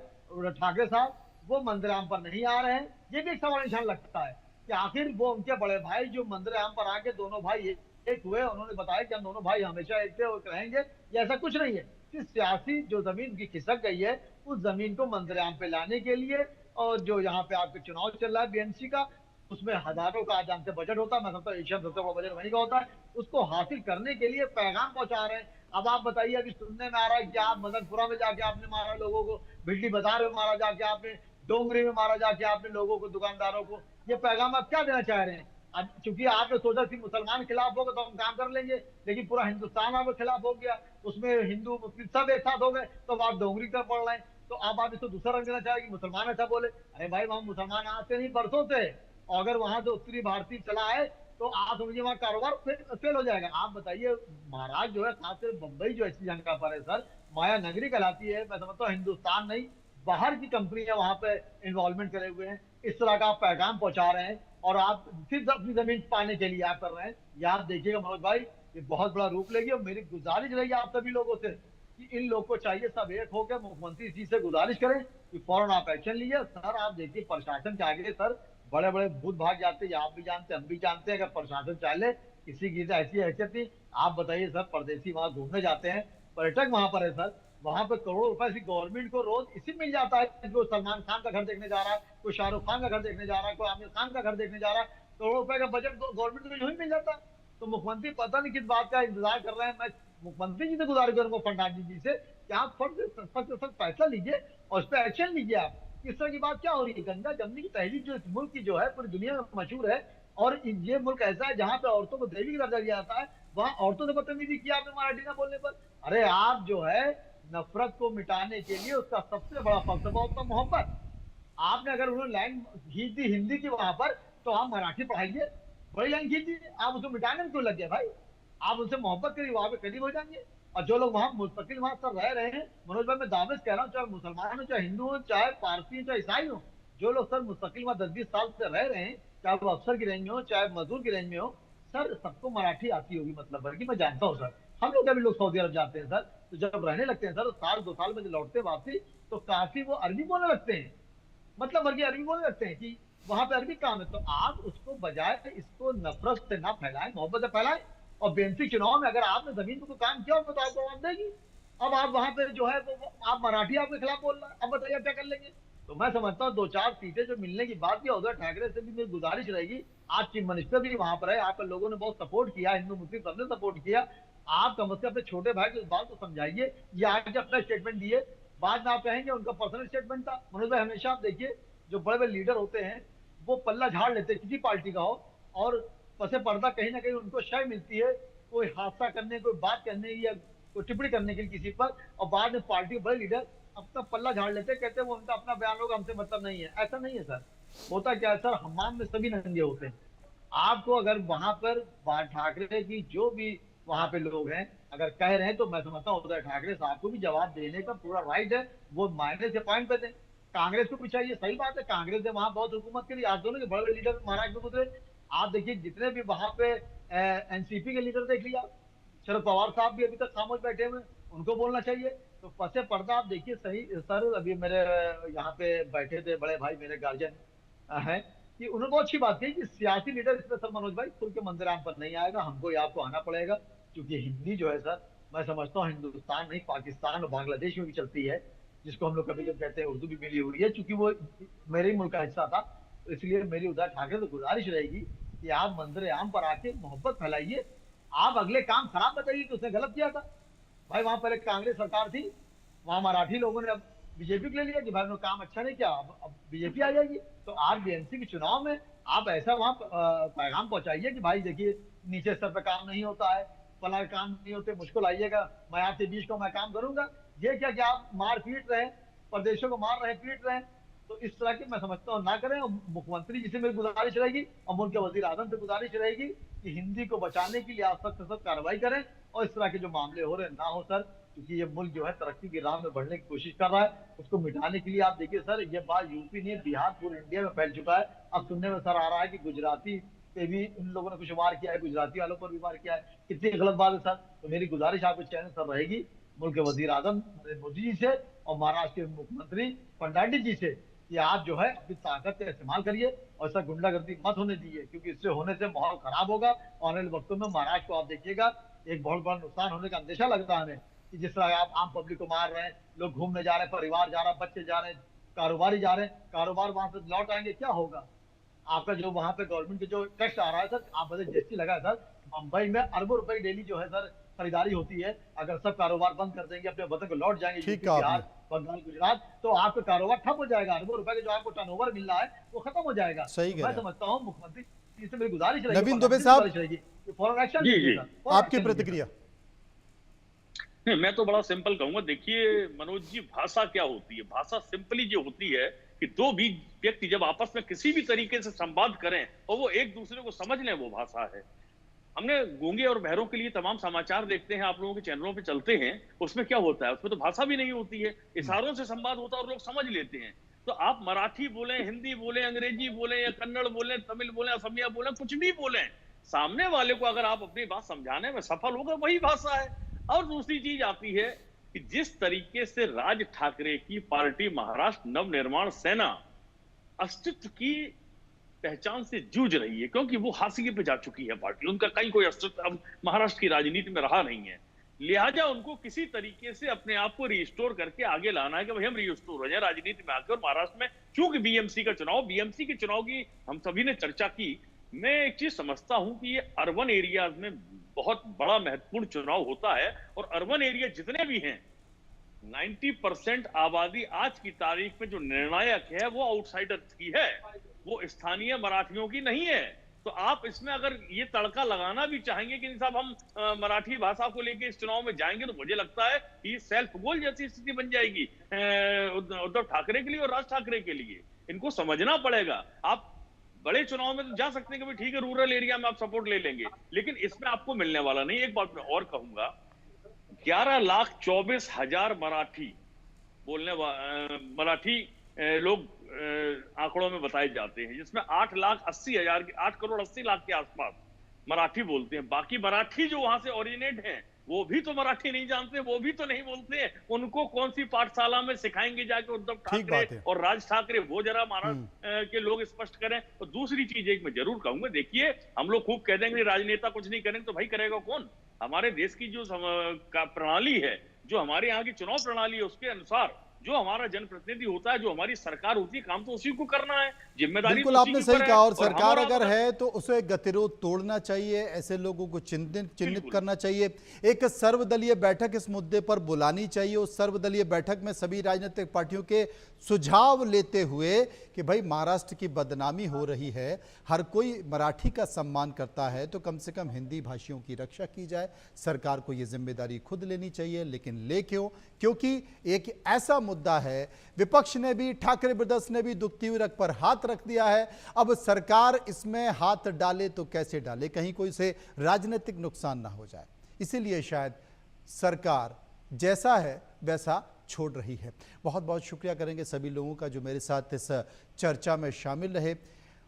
ठाकरे साहब वो मंदिराम पर नहीं आ रहे हैं। ये भी एक सवाल निशान लगता है कि आखिर वो उनके बड़े भाई जो मंदिराम पर आके दोनों भाई एक हुए, उन्होंने बताया कि हम दोनों भाई हमेशा एक थे और रहेंगे, ये ऐसा कुछ नहीं है। सिर्फ सियासी जो जमीन की खिसक गई है उस जमीन को मंदिराम पे लाने के लिए, और जो यहाँ पे आपके चुनाव चल रहा है बीएमसी का, उसमें हजारों का आज से बजट होता है, मैं समझता हूँ एशिया में सबसे बड़ा बजट वहीं का होता है, उसको हासिल करने के लिए पैगाम पहुंचा रहे हैं। अब आप बताइए, अभी सुनने में आ रहा है कि आप मदनपुरा में जाके आपने मारा लोगों को, भिल्डी बाजार में मारा जाके आपने, डोंगरी में मारा जाके आपने लोगों को, दुकानदारों को, ये पैगाम आप क्या देना चाह रहे हैं? अब चूंकि आपने सोचा कि मुसलमान खिलाफ होगा तो हम काम कर लेंगे, लेकिन पूरा हिंदुस्तान आपके खिलाफ हो गया, उसमें हिंदू मुस्लिम सब एक साथ हो गए, तो आप डोंगरी की तरफ बढ़ रहे हैं। तो आप इसको दूसरा रंग देना चाहेंगे, मुसलमान ऐसा बोले। अरे भाई वहां मुसलमान आज से नहीं बरसों से, और अगर वहां जो उत्तरी भारतीय चला है तो आप समझिए वहां कारोबार फेल हो जाएगा। आप बताइए महाराष्ट्र जो है, खासकर बंबई जो ऐसी जगह पर है सर, माया नगरी कहलाती है। मैं समझता हूँ हिंदुस्तान नहीं बाहर की कंपनियां वहां पे इन्वॉल्वमेंट करे हुए हैं। इस तरह का आप पैगाम पहुंचा रहे हैं और आप सिर्फ अपनी जमीन पाने के लिए आप कर रहे हैं। ये आप देखिएगा मनोज भाई, ये बहुत बड़ा रूप लेगी। और मेरी गुजारिश रहेगी आप सभी लोगों से कि इन लोग को चाहिए सब एक होकर मुख्यमंत्री जी से गुजारिश करें कि फौरन आप एक्शन लीजिए। सर आप देखिए प्रशासन के आगे सर बड़े बड़े भूत भाग जाते हैं, आप भी जानते हैं हम भी जानते हैं। अगर प्रशासन चाहे किसी की ऐसी हैसियत नहीं, आप बताइए सर परदेसी वहां घूमने जाते हैं, पर्यटक वहां पर है सर, वहां पर करोड़ों रुपए से गवर्नमेंट को रोज इसी मिल जाता है। जो सलमान खान का घर देखने जा रहा है, कोई शाहरुख खान का घर देखने जा रहा है, कोई आमिर खान का घर देखने जा रहा है, करोड़ों रुपए का बजट गवर्नमेंट को यूं ही मिल जाता है। तो मुख्यमंत्री पता नहीं किस बात का इंतजार कर रहे हैं। मैं मुख्यमंत्री जी से गुजारिश करूंगा फर्नांडिस जी से कि आप फट फैसला लीजिए और उस पर एक्शन लीजिए। आप इस तरह की बात क्या हो रही है? गंगा जमनी की तहरीक जो इस मुल्क की जो है पूरी दुनिया में मशहूर है, और ये मुल्क ऐसा है जहां पे औरतों को देवी का दर्जा दिया जाता है, वहां औरतों से बदतमीजी किया आपने मराठी ना बोलने पर। अरे आप जो है नफरत को मिटाने के लिए उसका सबसे बड़ा फलसफा होता है मोहब्बत। आपने अगर उन्होंने लाइन खींच दी हिंदी की वहां पर, तो आप मराठी पढ़ाइए, बड़ी लाइन खींच दी। आप उसको मिटाने में क्यों लग गए भाई? आप उनसे मोहब्बत करिए, वहां पे करीब हो जाएंगे। और जो लोग वहां मुस्तकिल वहां सर रह रहे हैं, मनोज भाई मैं दावे से कह रहा हूँ, चाहे मुसलमान हो, चाहे हिंदू हो, चाहे पारसी हो, चाहे ईसाई हो, जो लोग सर मुस्तकिल वहां 10-20 साल से रह रहे हैं, चाहे वो अफसर की रेंज में हो, चाहे मजदूर की रेंज में हो, सर सबको मराठी आती होगी। मतलब बल्कि मैं जानता हूँ सर, हम लोग कभी लोग सऊदी अरब जाते हैं सर, तो जब रहने लगते हैं सर, तो साल 2 साल में लौटते वापसी, तो काफी वो अरबी बोलने लगते हैं, मतलब वर्गीय अरबी बोलने लगते हैं कि वहां पे अरबी काम है। तो आप उसको बजाय इसको नफरत से ना फैलाएं, मोहब्बत से फैलाएं। और बीएमसी चुनाव में अगर आपने जमीन पर काम किया तो आपको जवाब देगी। अब आप वहां पे जो है वो आप मराठी आपके खिलाफ बोल रहे हैं, अब बताइए क्या कर लेंगे? तो मैं समझता हूँ 2-4 सीटें जो मिलने की बात की, उद्धव ठाकरे से भी मेरी गुजारिश रहेगी, आज चीफ मिनिस्टर भी वहां पर है, आपके लोगों ने बहुत सपोर्ट किया, हिंदू मुस्लिम सबने सपोर्ट किया। आप कम से कम अपने छोटे भाई को इस बात को समझाइए। ये आज अपना स्टेटमेंट दिए, बाद में आप कहेंगे उनका पर्सनल स्टेटमेंट था। मनोज भाई हमेशा आप देखिए जो बड़े बड़े लीडर होते हैं वो पल्ला झाड़ लेते हैं, किसी पार्टी का हो, और पसे पर्दा कहीं ना कहीं उनको शय मिलती है कोई हादसा करने, कोई बात करने या कोई टिप्पणी करने के लिए किसी पर, और बाद में पार्टी के बड़े लीडर अपना पल्ला झाड़ लेते, कहते हैं वो उनका अपना बयान होगा, हमसे मतलब नहीं है। ऐसा नहीं है सर। होता क्या है सर, हमाम में सभी नंगे होते हैं। आपको अगर वहां पर ठाकरे की जो भी वहां पे लोग हैं अगर कह रहे हैं, तो मैं समझता हूँ उद्धव ठाकरे साहब को भी जवाब देने का पूरा राइट है। वो मायने से पॉइंट पे दें, कांग्रेस को भी चाहिए, सही बात है, कांग्रेस ने वहां बहुत हुकूमत करी, आज दोनों के बड़े बड़े लीडर महाराष्ट्र में गुजरे। आप देखिए जितने भी वहां पे एनसीपी के लीडर देख लिया, शरद पवार साहब भी अभी तक खामोश बैठे हुए, उनको बोलना चाहिए। तो पसे पर्दा आप देखिए सही सर, अभी मेरे यहाँ पे बैठे थे बड़े भाई मेरे गार्जियन हैं, कि उन्होंने बहुत अच्छी बात कही कि सियासी लीडर इसमें सर मनोज भाई खुल के मंदिराम पर नहीं आएगा, हमको या आपको आना पड़ेगा। क्योंकि हिंदी जो है सर, मैं समझता हूँ हिंदुस्तान नहीं पाकिस्तान और बांग्लादेश में भी चलती है, जिसको हम लोग कभी कभी कहते हैं उर्दू भी मिली हुई है, क्योंकि वो मेरे मुल्क का हिस्सा था। तो इसलिए मेरी उद्धव ठाकरे से गुजारिश रहेगी कि आप मंदिर आम पर आके मोहब्बत फैलाइए। आप अगले काम खराब बताइए कि उसने गलत किया था। भाई वहां पहले कांग्रेस सरकार थी, वहां मराठी लोगों ने बीजेपी को ले लिया कि भाई उन्होंने काम अच्छा नहीं किया, अब बीजेपी आ जाएगी। तो आरबीएनसी के चुनाव में आप ऐसा वहां पैगाम पहुंचाइए कि भाई देखिए नीचे स्तर पे काम नहीं होता है, फला काम नहीं होते, मुझको लाइएगा, मैं आपके बीच को मैं काम करूंगा। ये क्या कि आप मार पीट रहे, प्रदेशों को मार रहे, पीट रहे, तो इस तरह की मैं समझता हूँ ना करें। और मुख्यमंत्री जी से मेरी गुजारिश रहेगी और मुल्क के वजीर आजम से गुजारिश रहेगी कि हिंदी को बचाने के लिए आप सख्त से सख्त कार्रवाई करें और इस तरह के जो मामले हो रहे ना हो सर, क्योंकि ये मुल्क जो है तरक्की की राह में बढ़ने की कोशिश कर रहा है, उसको मिटाने के लिए आप देखिए सर, ये बात यूपी नहीं बिहार पूरे इंडिया में फैल चुका है। अब सुनने में सर आ रहा है कि गुजराती पे भी इन लोगों ने कुछ वार किया है, गुजराती वालों पर भी वार किया है, कितनी गलत बात है सर। तो मेरी गुजारिश आपके चैनल सर रहेगी मुल्क के वजीर आजम नरेंद्र मोदी जी से और महाराष्ट्र के मुख्यमंत्री फर्नांडिस जी से कि आप जो है अपनी ताकत का इस्तेमाल करिए और ऐसा गुंडागर्दी मत होने दीजिए, क्योंकि इससे होने से माहौल खराब होगा। आने वाले वक्तों में महाराष्ट्र को आप देखिएगा एक बहुत बड़ा नुकसान होने का अंदेशा लगता है हमें, कि जिस तरह आप आम पब्लिक को मार रहे हैं, लोग घूमने जा रहे हैं, परिवार जा रहा है, बच्चे जा रहे हैं, कारोबारी जा रहे हैं, कारोबार वहां से लौट आएंगे, क्या होगा? आपका जो वहां पे गवर्नमेंट के जो टैक्स आ रहा है सर, आप बजट जीएसटी लगा है सर, मुंबई में अरबों रुपए डेली जो है सर खरीदारी होती है। अगर सब कारोबार बंद कर देंगे, अपने वतन को लौट जाएंगे यूपी बिहार बंगाल गुजरात, तो आपका कारोबार ठप हो जाएगा। अरबों रुपए का जो आपको टर्नओवर मिल रहा है वो खत्म हो जाएगा। सही मैं समझता हूँ मुख्यमंत्री से मेरी गुजारिश रहेगी, नवीन दुबे साहब फॉरन एक्शन जी आपकी प्रतिक्रिया। मैं तो बड़ा सिंपल कहूंगा, देखिए मनोज जी, भाषा क्या होती है? भाषा सिंपली जो होती है कि दो भी व्यक्ति जब आपस में किसी भी तरीके से संवाद करें और वो एक दूसरे को समझ लें, वो भाषा है। हमने गूंगे और बहरों के लिए तमाम समाचार देखते हैं, आप लोगों के चैनलों पे चलते हैं, उसमें क्या होता है? उसमें तो भाषा भी नहीं होती है, इशारों से संवाद होता है और लोग समझ लेते हैं। तो आप मराठी बोलें, हिंदी बोलें, अंग्रेजी बोलें या कन्नड़ बोलें, तमिल बोलें, असमिया बोलें, कुछ भी बोलें, सामने वाले को अगर आप अपनी बात समझाने में सफल होगा, वही भाषा है। और दूसरी चीज आती है कि जिस तरीके से राज ठाकरे की पार्टी महाराष्ट्र नवनिर्माण सेना अस्तित्व की पहचान से जूझ रही है, क्योंकि वो हाशिए पे जा चुकी है पार्टी, उनका कहीं कोई अस्तित्व अब महाराष्ट्र की राजनीति में रहा नहीं है। लिहाजा उनको किसी तरीके से अपने आप को रिस्टोर करके आगे लाना है कि भाई हम रिस्टोर हो जाए राजनीति में आकर। और महाराष्ट्र में चूंकि बीएमसी के चुनाव की हम सभी ने चर्चा की, मैं एक चीज समझता हूं कि ये अर्बन एरियाज में बहुत बड़ा महत्वपूर्ण चुनाव होता है। और अर्बन एरिया जितने भी हैं, 90% आबादी आज की तारीख में जो निर्णायक है वो आउटसाइडर की है, वो स्थानीय मराठियों की नहीं है। तो आप इसमें अगर ये तड़का लगाना भी चाहेंगे कि साहब हम मराठी भाषा को लेकर इस चुनाव में जाएंगे, तो मुझे लगता है कि सेल्फ गोल जैसी स्थिति बन जाएगी उद्धव ठाकरे के लिए और राज ठाकरे के लिए। इनको समझना पड़ेगा। आप बड़े चुनाव में तो जा सकते हैं कि भाई ठीक है रूरल एरिया में आप सपोर्ट ले लेंगे, लेकिन इसमें आपको मिलने वाला नहीं। एक बात मैं और कहूंगा, 11,24,000 मराठी बोलने मराठी लोग आंकड़ों में बताए जाते हैं, जिसमें 8 करोड़ 80 लाख के आसपास मराठी बोलते हैं। बाकी मराठी जो वहां से ओरिजिनेट हैं वो भी तो मराठी नहीं जानते, वो भी तो नहीं बोलते हैं। उनको कौन सी पाठशाला में सिखाएंगे जाके उद्धव ठाकरे और राज ठाकरे? वो जरा महाराष्ट्र के लोग स्पष्ट करें। और दूसरी चीज एक मैं जरूर कहूंगा, देखिए हम लोग खूब कह देंगे राजनेता कुछ नहीं करेंगे, तो भाई करेगा कौन? हमारे देश की जो प्रणाली है, जो हमारे यहाँ की चुनाव प्रणाली है, उसके अनुसार जो हमारा जनप्रतिनिधि होता है, जो हमारी सरकार होती है, काम तो उसी को करना है, जिम्मेदारी बिल्कुल तो आपने सही कहा। और सरकार अगर है तो उसे गतिरोध तोड़ना चाहिए, ऐसे लोगों को चिन्हित करना चाहिए। एक सर्वदलीय बैठक इस मुद्दे पर बुलानी चाहिए। उस सर्वदलीय बैठक में सभी राजनीतिक पार्टियों के सुझाव लेते हुए कि भाई महाराष्ट्र की बदनामी हो रही है, हर कोई मराठी का सम्मान करता है, तो कम से कम हिंदी भाषियों की रक्षा की जाए। सरकार को ये जिम्मेदारी खुद लेनी चाहिए, लेकिन ले क्यों? क्योंकि एक ऐसा मुद्दा है, विपक्ष ने भी, ठाकरे ब्रदर्स ने भी दुखती हुई रग पर हाथ रख दिया है। अब सरकार इसमें हाथ डाले तो कैसे डाले, कहीं कोई से राजनीतिक नुकसान ना हो जाए। इसीलिए शायद सरकार जैसा है वैसा छोड़ रही है। बहुत बहुत शुक्रिया करेंगे सभी लोगों का जो मेरे साथ इस चर्चा में शामिल रहे।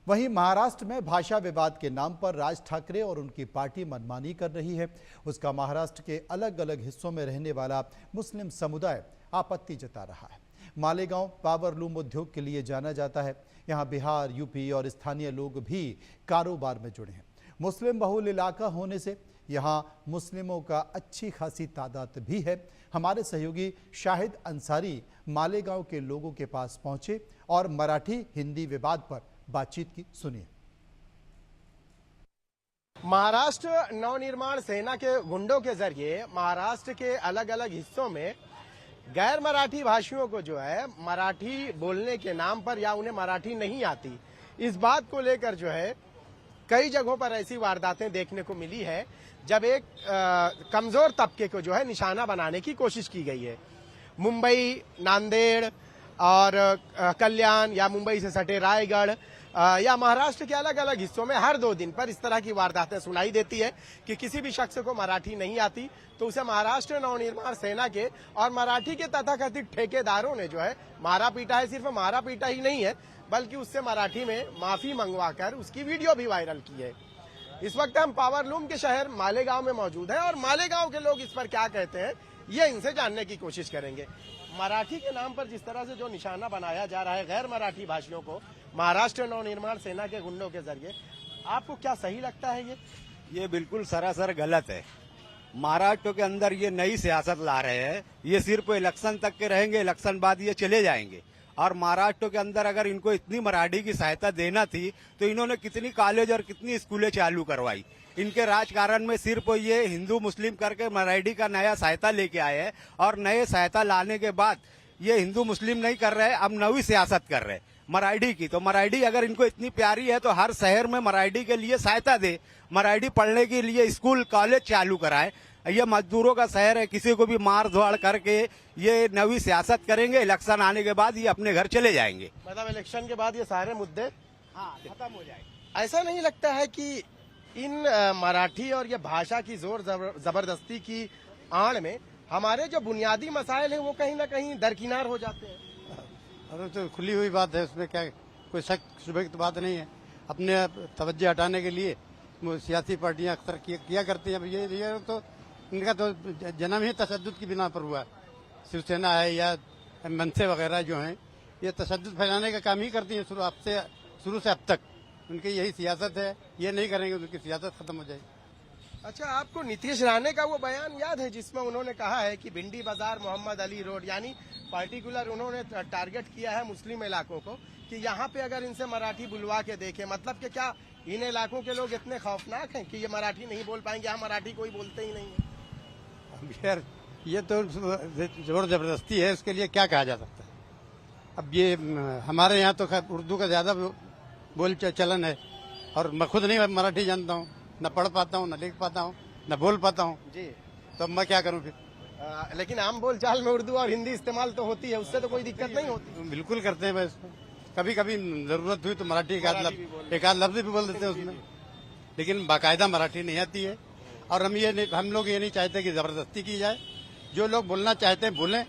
वहीं महाराष्ट्र में भाषा विवाद के नाम पर राज ठाकरे और उनकी पार्टी मनमानी कर रही है। उसका महाराष्ट्र के अलग अलग हिस्सों में रहने वाला मुस्लिम समुदाय आपत्ति जता रहा है। मालेगांव पावरलूम उद्योग के लिए जाना जाता है। यहाँ बिहार, यूपी और स्थानीय लोग भी कारोबार में जुड़े हैं। मुस्लिम बहुल इलाका होने से यहाँ मुस्लिमों का अच्छी खासी तादाद भी है। हमारे सहयोगी शाहिद अंसारी मालेगांव के लोगों के पास पहुंचे और मराठी हिंदी विवाद पर बातचीत की। सुनिए। महाराष्ट्र नवनिर्माण सेना के गुंडों के जरिए महाराष्ट्र के अलग अलग हिस्सों में गैर मराठी भाषियों को जो है मराठी बोलने के नाम पर या उन्हें मराठी नहीं आती, इस बात को लेकर जो है कई जगहों पर ऐसी वारदातें देखने को मिली है जब एक कमजोर तबके को जो है निशाना बनाने की कोशिश की गई है। मुंबई, नांदेड़ और कल्याण या मुंबई से सटे रायगढ़ या महाराष्ट्र के अलग अलग हिस्सों में हर 2 दिन पर इस तरह की वारदातें सुनाई देती है कि किसी भी शख्स को मराठी नहीं आती तो उसे महाराष्ट्र नवनिर्माण सेना के और मराठी के तथाकथित ठेकेदारों ने जो है मारा पीटा है। सिर्फ मारा पीटा ही नहीं है बल्कि उससे मराठी में माफी मंगवाकर उसकी वीडियो भी वायरल की है। इस वक्त हम पावरलूम के शहर मालेगांव में मौजूद हैं और मालेगांव के लोग इस पर क्या कहते हैं ये इनसे जानने की कोशिश करेंगे। मराठी के नाम पर जिस तरह से जो निशाना बनाया जा रहा है गैर मराठी भाषियों को महाराष्ट्र नवनिर्माण सेना के गुंडों के जरिए, आपको क्या सही लगता है? ये बिल्कुल सरासर गलत है। महाराष्ट्र के अंदर ये नई सियासत ला रहे हैं। ये सिर्फ इलेक्शन तक के रहेंगे, इलेक्शन बाद ये चले जाएंगे। और महाराष्ट्र के अंदर अगर इनको इतनी मराठी की सहायता देना थी तो इन्होंने कितनी कॉलेज और कितनी स्कूलें चालू करवाई। इनके राजकारण में सिर्फ ये हिंदू मुस्लिम करके मराठी का नया सहायता लेके आए हैं और नए सहायता लाने के बाद ये हिंदू मुस्लिम नहीं कर रहे, अब नई सियासत कर रहे मराठी की। तो मराठी अगर इनको इतनी प्यारी है तो हर शहर में मराठी के लिए सहायता दे, मराठी पढ़ने के लिए स्कूल कॉलेज चालू कराए। ये मजदूरों का शहर है, किसी को भी मार धोड़ करके ये नई सियासत करेंगे, इलेक्शन आने के बाद ये अपने घर चले जाएंगे। मतलब इलेक्शन के बाद ये सारे मुद्दे खत्म हो जाएंगे। ऐसा नहीं लगता है कि इन मराठी और ये भाषा की जोर जबरदस्ती की आड़ में हमारे जो बुनियादी मसाइल हैं वो कहीं ना कहीं दरकिनार हो जाते हैं? अरे तो खुली हुई बात है, उसमें क्या कोई शक शुबह की बात नहीं है। अपने तवज्जो हटाने के लिए सियासी पार्टियां अक्सर किया करती हैं। अब ये तो इनका तो जन्म ही तशद्दुद की बिना पर हुआ है। शिवसेना है या मनसे वगैरह जो हैं ये तशद्दुद फैलाने का काम ही करती हैं शुरू से अब तक। उनकी यही सियासत है, ये नहीं करेंगे उनकी सियासत खत्म हो जाएगी। अच्छा, आपको नीतीश राणे का वो बयान याद है जिसमें उन्होंने कहा है कि भिंडी बाजार, मोहम्मद अली रोड, यानी पार्टिकुलर उन्होंने टारगेट किया है मुस्लिम इलाकों को कि यहाँ पे अगर इनसे मराठी बुलवा के देखें, मतलब कि क्या इन इलाकों के लोग इतने खौफनाक हैं कि ये मराठी नहीं बोल पाएंगे? यहाँ मराठी कोई बोलते ही नहीं है। यार ये तो जोर जबरदस्ती है, उसके लिए क्या कहा जा सकता है। अब ये हमारे यहाँ तो उर्दू का ज्यादा बोल चलन है और मैं खुद नहीं मराठी जानता हूँ, न पढ़ पाता हूँ, न लिख पाता हूँ, न बोल पाता हूँ जी। तो अब मैं क्या करूँ फिर? लेकिन आम बोल चाल में उर्दू और हिंदी इस्तेमाल तो होती है, उससे तो कोई दिक्कत नहीं होती। बिल्कुल करते हैं बस, कभी कभी जरूरत हुई तो मराठी एक आध लफ्ज भी बोल देते हैं उसमें, लेकिन बाकायदा मराठी नहीं आती है। और हम लोग ये नहीं चाहते कि जबरदस्ती की जाए। जो लोग बोलना चाहते हैं बोलें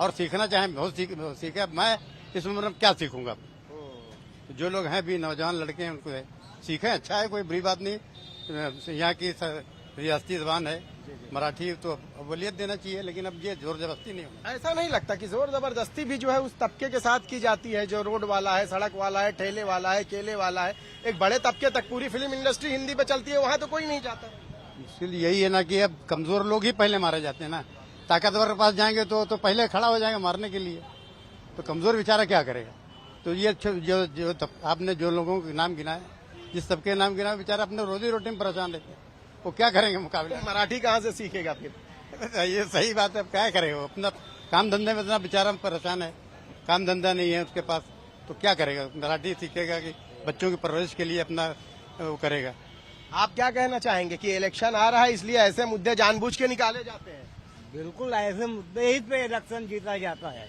और सीखना चाहें बहुत सीखे। मैं इस उम्र में क्या सीखूंगा? जो लोग हैं भी नौजवान लड़के हैं उनको सीखें, अच्छा है, कोई बुरी बात नहीं। यहाँ की रियासती जबान है मराठी, तो अव्वलियत देना चाहिए, लेकिन अब ये जोर जबरदस्ती नहीं होगी। ऐसा नहीं लगता कि जोर जबरदस्ती भी जो है उस तबके के साथ की जाती है जो रोड वाला है, सड़क वाला है, ठेले वाला है, केले वाला है? एक बड़े तबके तक पूरी फिल्म इंडस्ट्री हिंदी पे चलती है, वहाँ तो कोई नहीं जाता। इसलिए यही है ना कि अब कमजोर लोग ही पहले मारे जाते हैं ना। ताकतवर के पास जाएंगे तो पहले खड़ा हो जाएंगे मारने के लिए, तो कमजोर बेचारा क्या करेगा? तो ये जो आपने जो लोगों के नाम गिनाए, जिस सबके नाम गिनाए, बेचारा अपने रोजी रोटी में परेशान रहते हैं, वो क्या करेंगे मुकाबले? तो मराठी कहाँ से सीखेगा फिर? ये सही बात है, अब क्या करेगा? अपना काम धंधे में इतना बेचारा परेशान है, काम धंधा नहीं है उसके पास, तो क्या करेगा? मराठी सीखेगा कि बच्चों की परवरिश के लिए अपना वो करेगा। आप क्या कहना चाहेंगे कि इलेक्शन आ रहा है इसलिए ऐसे मुद्दे जानबूझ के निकाले जाते हैं? बिल्कुल, ऐसे मुद्दे ही पे इलेक्शन जीता जाता है।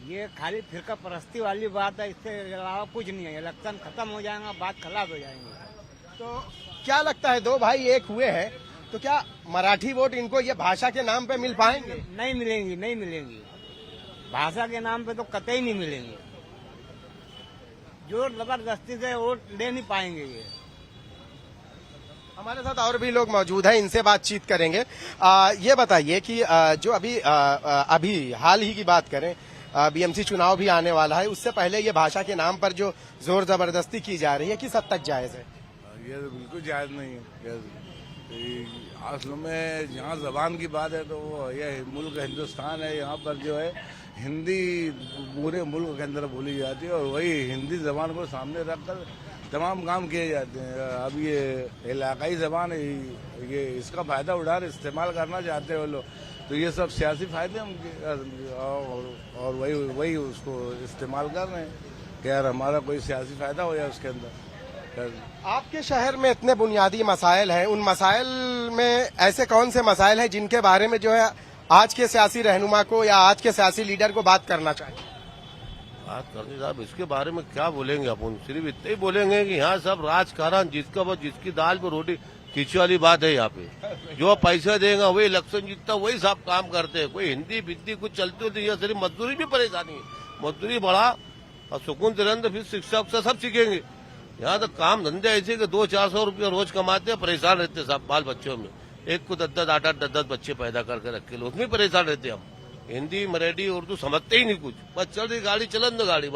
ये खाली फिरका परस्ती वाली बात है, इससे अलावा कुछ नहीं है। इलेक्शन खत्म हो जाएगा, बात खलास हो जाएंगे। तो क्या लगता है, दो भाई एक हुए हैं, तो क्या मराठी वोट इनको ये भाषा के नाम पे मिल पाएंगे? नहीं मिलेंगी, नहीं मिलेंगी। भाषा के नाम पे तो कतई नहीं मिलेंगे। जोर जबरदस्ती से वोट ले नहीं पाएंगे ये। हमारे साथ और भी लोग मौजूद हैं, इनसे बातचीत करेंगे। ये बताइए कि जो अभी हाल ही की बात करें, बीएमसी चुनाव भी आने वाला है, उससे पहले ये भाषा के नाम पर जो जोर जबरदस्ती की जा रही है, किस हद तक जायज है? ये तो बिल्कुल जायज नहीं है। असल में यहाँ जबान की बात है तो ये मुल्क हिंदुस्तान है, यहाँ पर जो है हिंदी पूरे मुल्क के अंदर बोली जाती है और वही हिंदी जबान को सामने रखकर तमाम काम किए जाते हैं। अब ये इलाकाई जबान है, ये इसका फायदा उठा इस्तेमाल करना चाहते हैं वो लोग। तो ये सब सियासी फायदे उनके और वही उसको इस्तेमाल कर रहे हैं कि यार हमारा कोई सियासी फायदा हो जाए उसके अंदर। आपके शहर में इतने बुनियादी मसाइल हैं, उन मसाइल में ऐसे कौन से मसाइल हैं जिनके बारे में जो है आज के सियासी रहनुमा को या आज के सियासी लीडर को बात करना चाहिए? बात करनी साहब, इसके बारे में क्या बोलेंगे अपन, सिर्फ इतना ही बोलेंगे कि यहाँ सब राजकारण, जिसका वो जिसकी दाल पर रोटी खींची वाली बात है। यहाँ पे जो पैसा देगा वही इलेक्शन जीतता, वही सब काम करते हैं। कोई हिंदी बिंदी कुछ चलती होती है, सिर्फ मजदूरी भी परेशानी है। मजदूरी बढ़ा और सुकून से रहने, फिर शिक्षा उक्षा सब सीखेंगे। यहाँ तो काम धंधे ऐसे कि 200-400 रुपया रोज कमाते हैं, परेशान रहते सब बाल बच्चों में। एक को 10-10, 8-8, 10-10 बच्चे पैदा करके रखे लोग, उसमें परेशान रहते हम। हिंदी मराठी उर्दू समझते ही नहीं कुछ, बस चल रही गाड़ी, चलन दो गाड़ी।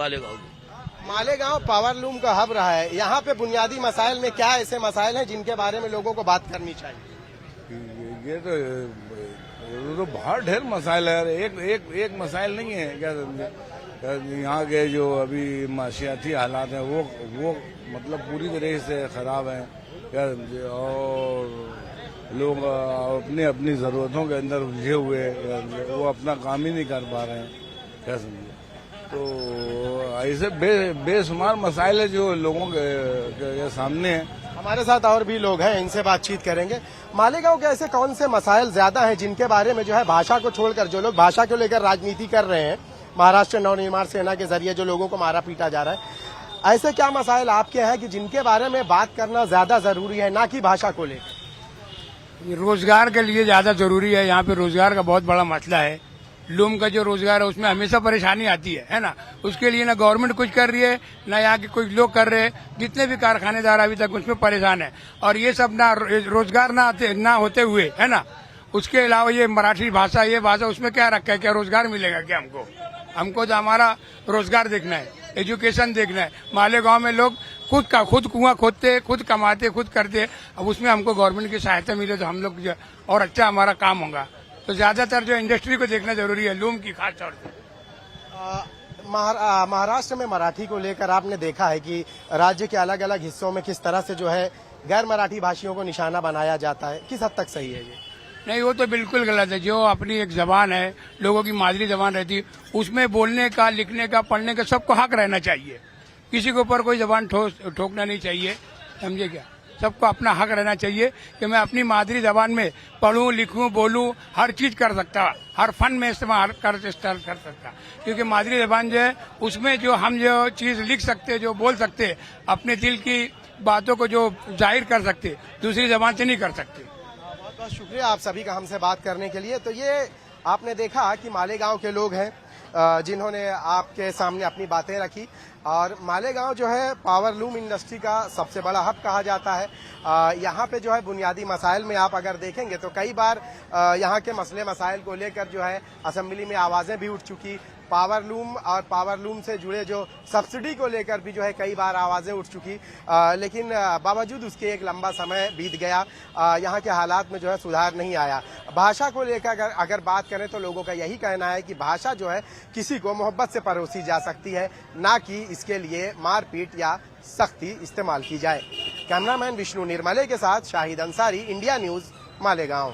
मालेगांव पावर लूम का हब रहा है, यहाँ पे बुनियादी मसाइल में क्या ऐसे मसाइल हैं जिनके बारे में लोगों को बात करनी चाहिए? ये तो बहुत ढेर मसाइल है, एक मसाइल नहीं है क्या। यहाँ के जो अभी माशियाती हालात हैं वो मतलब पूरी तरह से खराब हैं क्या, और लोग अपनी अपनी जरूरतों के अंदर उलझे हुए, वो अपना काम ही नहीं कर पा रहे हैं क्या समझे। तो ऐसे बेशुमार मसाइल है जो लोगों के सामने है। हमारे साथ और भी लोग हैं, इनसे बातचीत करेंगे। मालेगांव के ऐसे कौन से मसाइल ज्यादा हैं जिनके बारे में जो है भाषा को छोड़कर जो लोग भाषा को लेकर राजनीति कर रहे हैं, महाराष्ट्र नवनिर्माण सेना के जरिए जो लोगों को मारा पीटा जा रहा है, ऐसे क्या मसाइल आपके हैं कि जिनके बारे में बात करना ज्यादा जरूरी है, ना कि भाषा को लेकर? रोजगार के लिए ज्यादा जरूरी है। यहाँ पे रोजगार का बहुत बड़ा मसला है। लूम का जो रोजगार है उसमें हमेशा परेशानी आती है ना। उसके लिए ना गवर्नमेंट कुछ कर रही है, ना यहाँ के कुछ लोग कर रहे हैं। जितने भी कारखानेदार अभी तक उसमें परेशान है, और ये सब ना रोजगार ना होते हुए है ना। उसके अलावा ये मराठी भाषा, ये भाषा उसमें क्या रखा है, क्या रोजगार मिलेगा क्या हमको तो हमारा रोजगार देखना है, एजुकेशन देखना है। मालेगांव में लोग खुद कुआं खोदते, खुद कमाते, खुद करते। अब उसमें हमको गवर्नमेंट की सहायता मिले तो हम लोग और अच्छा हमारा काम होगा। तो ज्यादातर जो इंडस्ट्री को देखना जरूरी है, लूम की खास तौर से। महाराष्ट्र में मराठी को लेकर आपने देखा है कि राज्य के अलग अलग हिस्सों में किस तरह से जो है गैर मराठी भाषियों को निशाना बनाया जाता है, किस हद तक सही है ये? नहीं, वो तो बिल्कुल गलत है। जो अपनी एक जबान है, लोगों की मादरी जबान रहती है, उसमें बोलने का, लिखने का, पढ़ने का सबको हक रहना चाहिए। किसी के ऊपर कोई जबान ठोकना नहीं चाहिए, समझे क्या। सबको अपना हक रहना चाहिए कि मैं अपनी मादरी जबान में पढ़ूं, लिखूं, बोलूं, हर चीज कर सकता, हर फन में इस्तेमाल कर सकता। क्योंकि मादरी जबान जो है उसमें जो हम जो चीज लिख सकते, जो बोल सकते, अपने दिल की बातों को जो जाहिर कर सकते, दूसरी जबान से नहीं कर सकते। बहुत बहुत शुक्रिया आप सभी का हमसे बात करने के लिए। तो ये आपने देखा कि मालेगांव के लोग हैं जिन्होंने आपके सामने अपनी बातें रखी। और मालेगांव जो है पावर लूम इंडस्ट्री का सबसे बड़ा हब कहा जाता है। यहाँ पे जो है बुनियादी मसाइल में आप अगर देखेंगे तो कई बार यहाँ के मसले मसाइल को लेकर जो है असेंबली में आवाजें भी उठ चुकी। पावर लूम और पावर लूम से जुड़े जो सब्सिडी को लेकर भी जो है कई बार आवाजें उठ चुकी, लेकिन बावजूद उसके एक लंबा समय बीत गया, यहाँ के हालात में जो है सुधार नहीं आया। भाषा को लेकर अगर बात करें तो लोगों का यही कहना है कि भाषा जो है किसी को मोहब्बत से परोसी जा सकती है, ना कि इसके लिए मारपीट या सख्ती इस्तेमाल की जाए। कैमरामैन विष्णु निर्मले के साथ शाहिद अंसारी, इंडिया न्यूज, मालेगांव।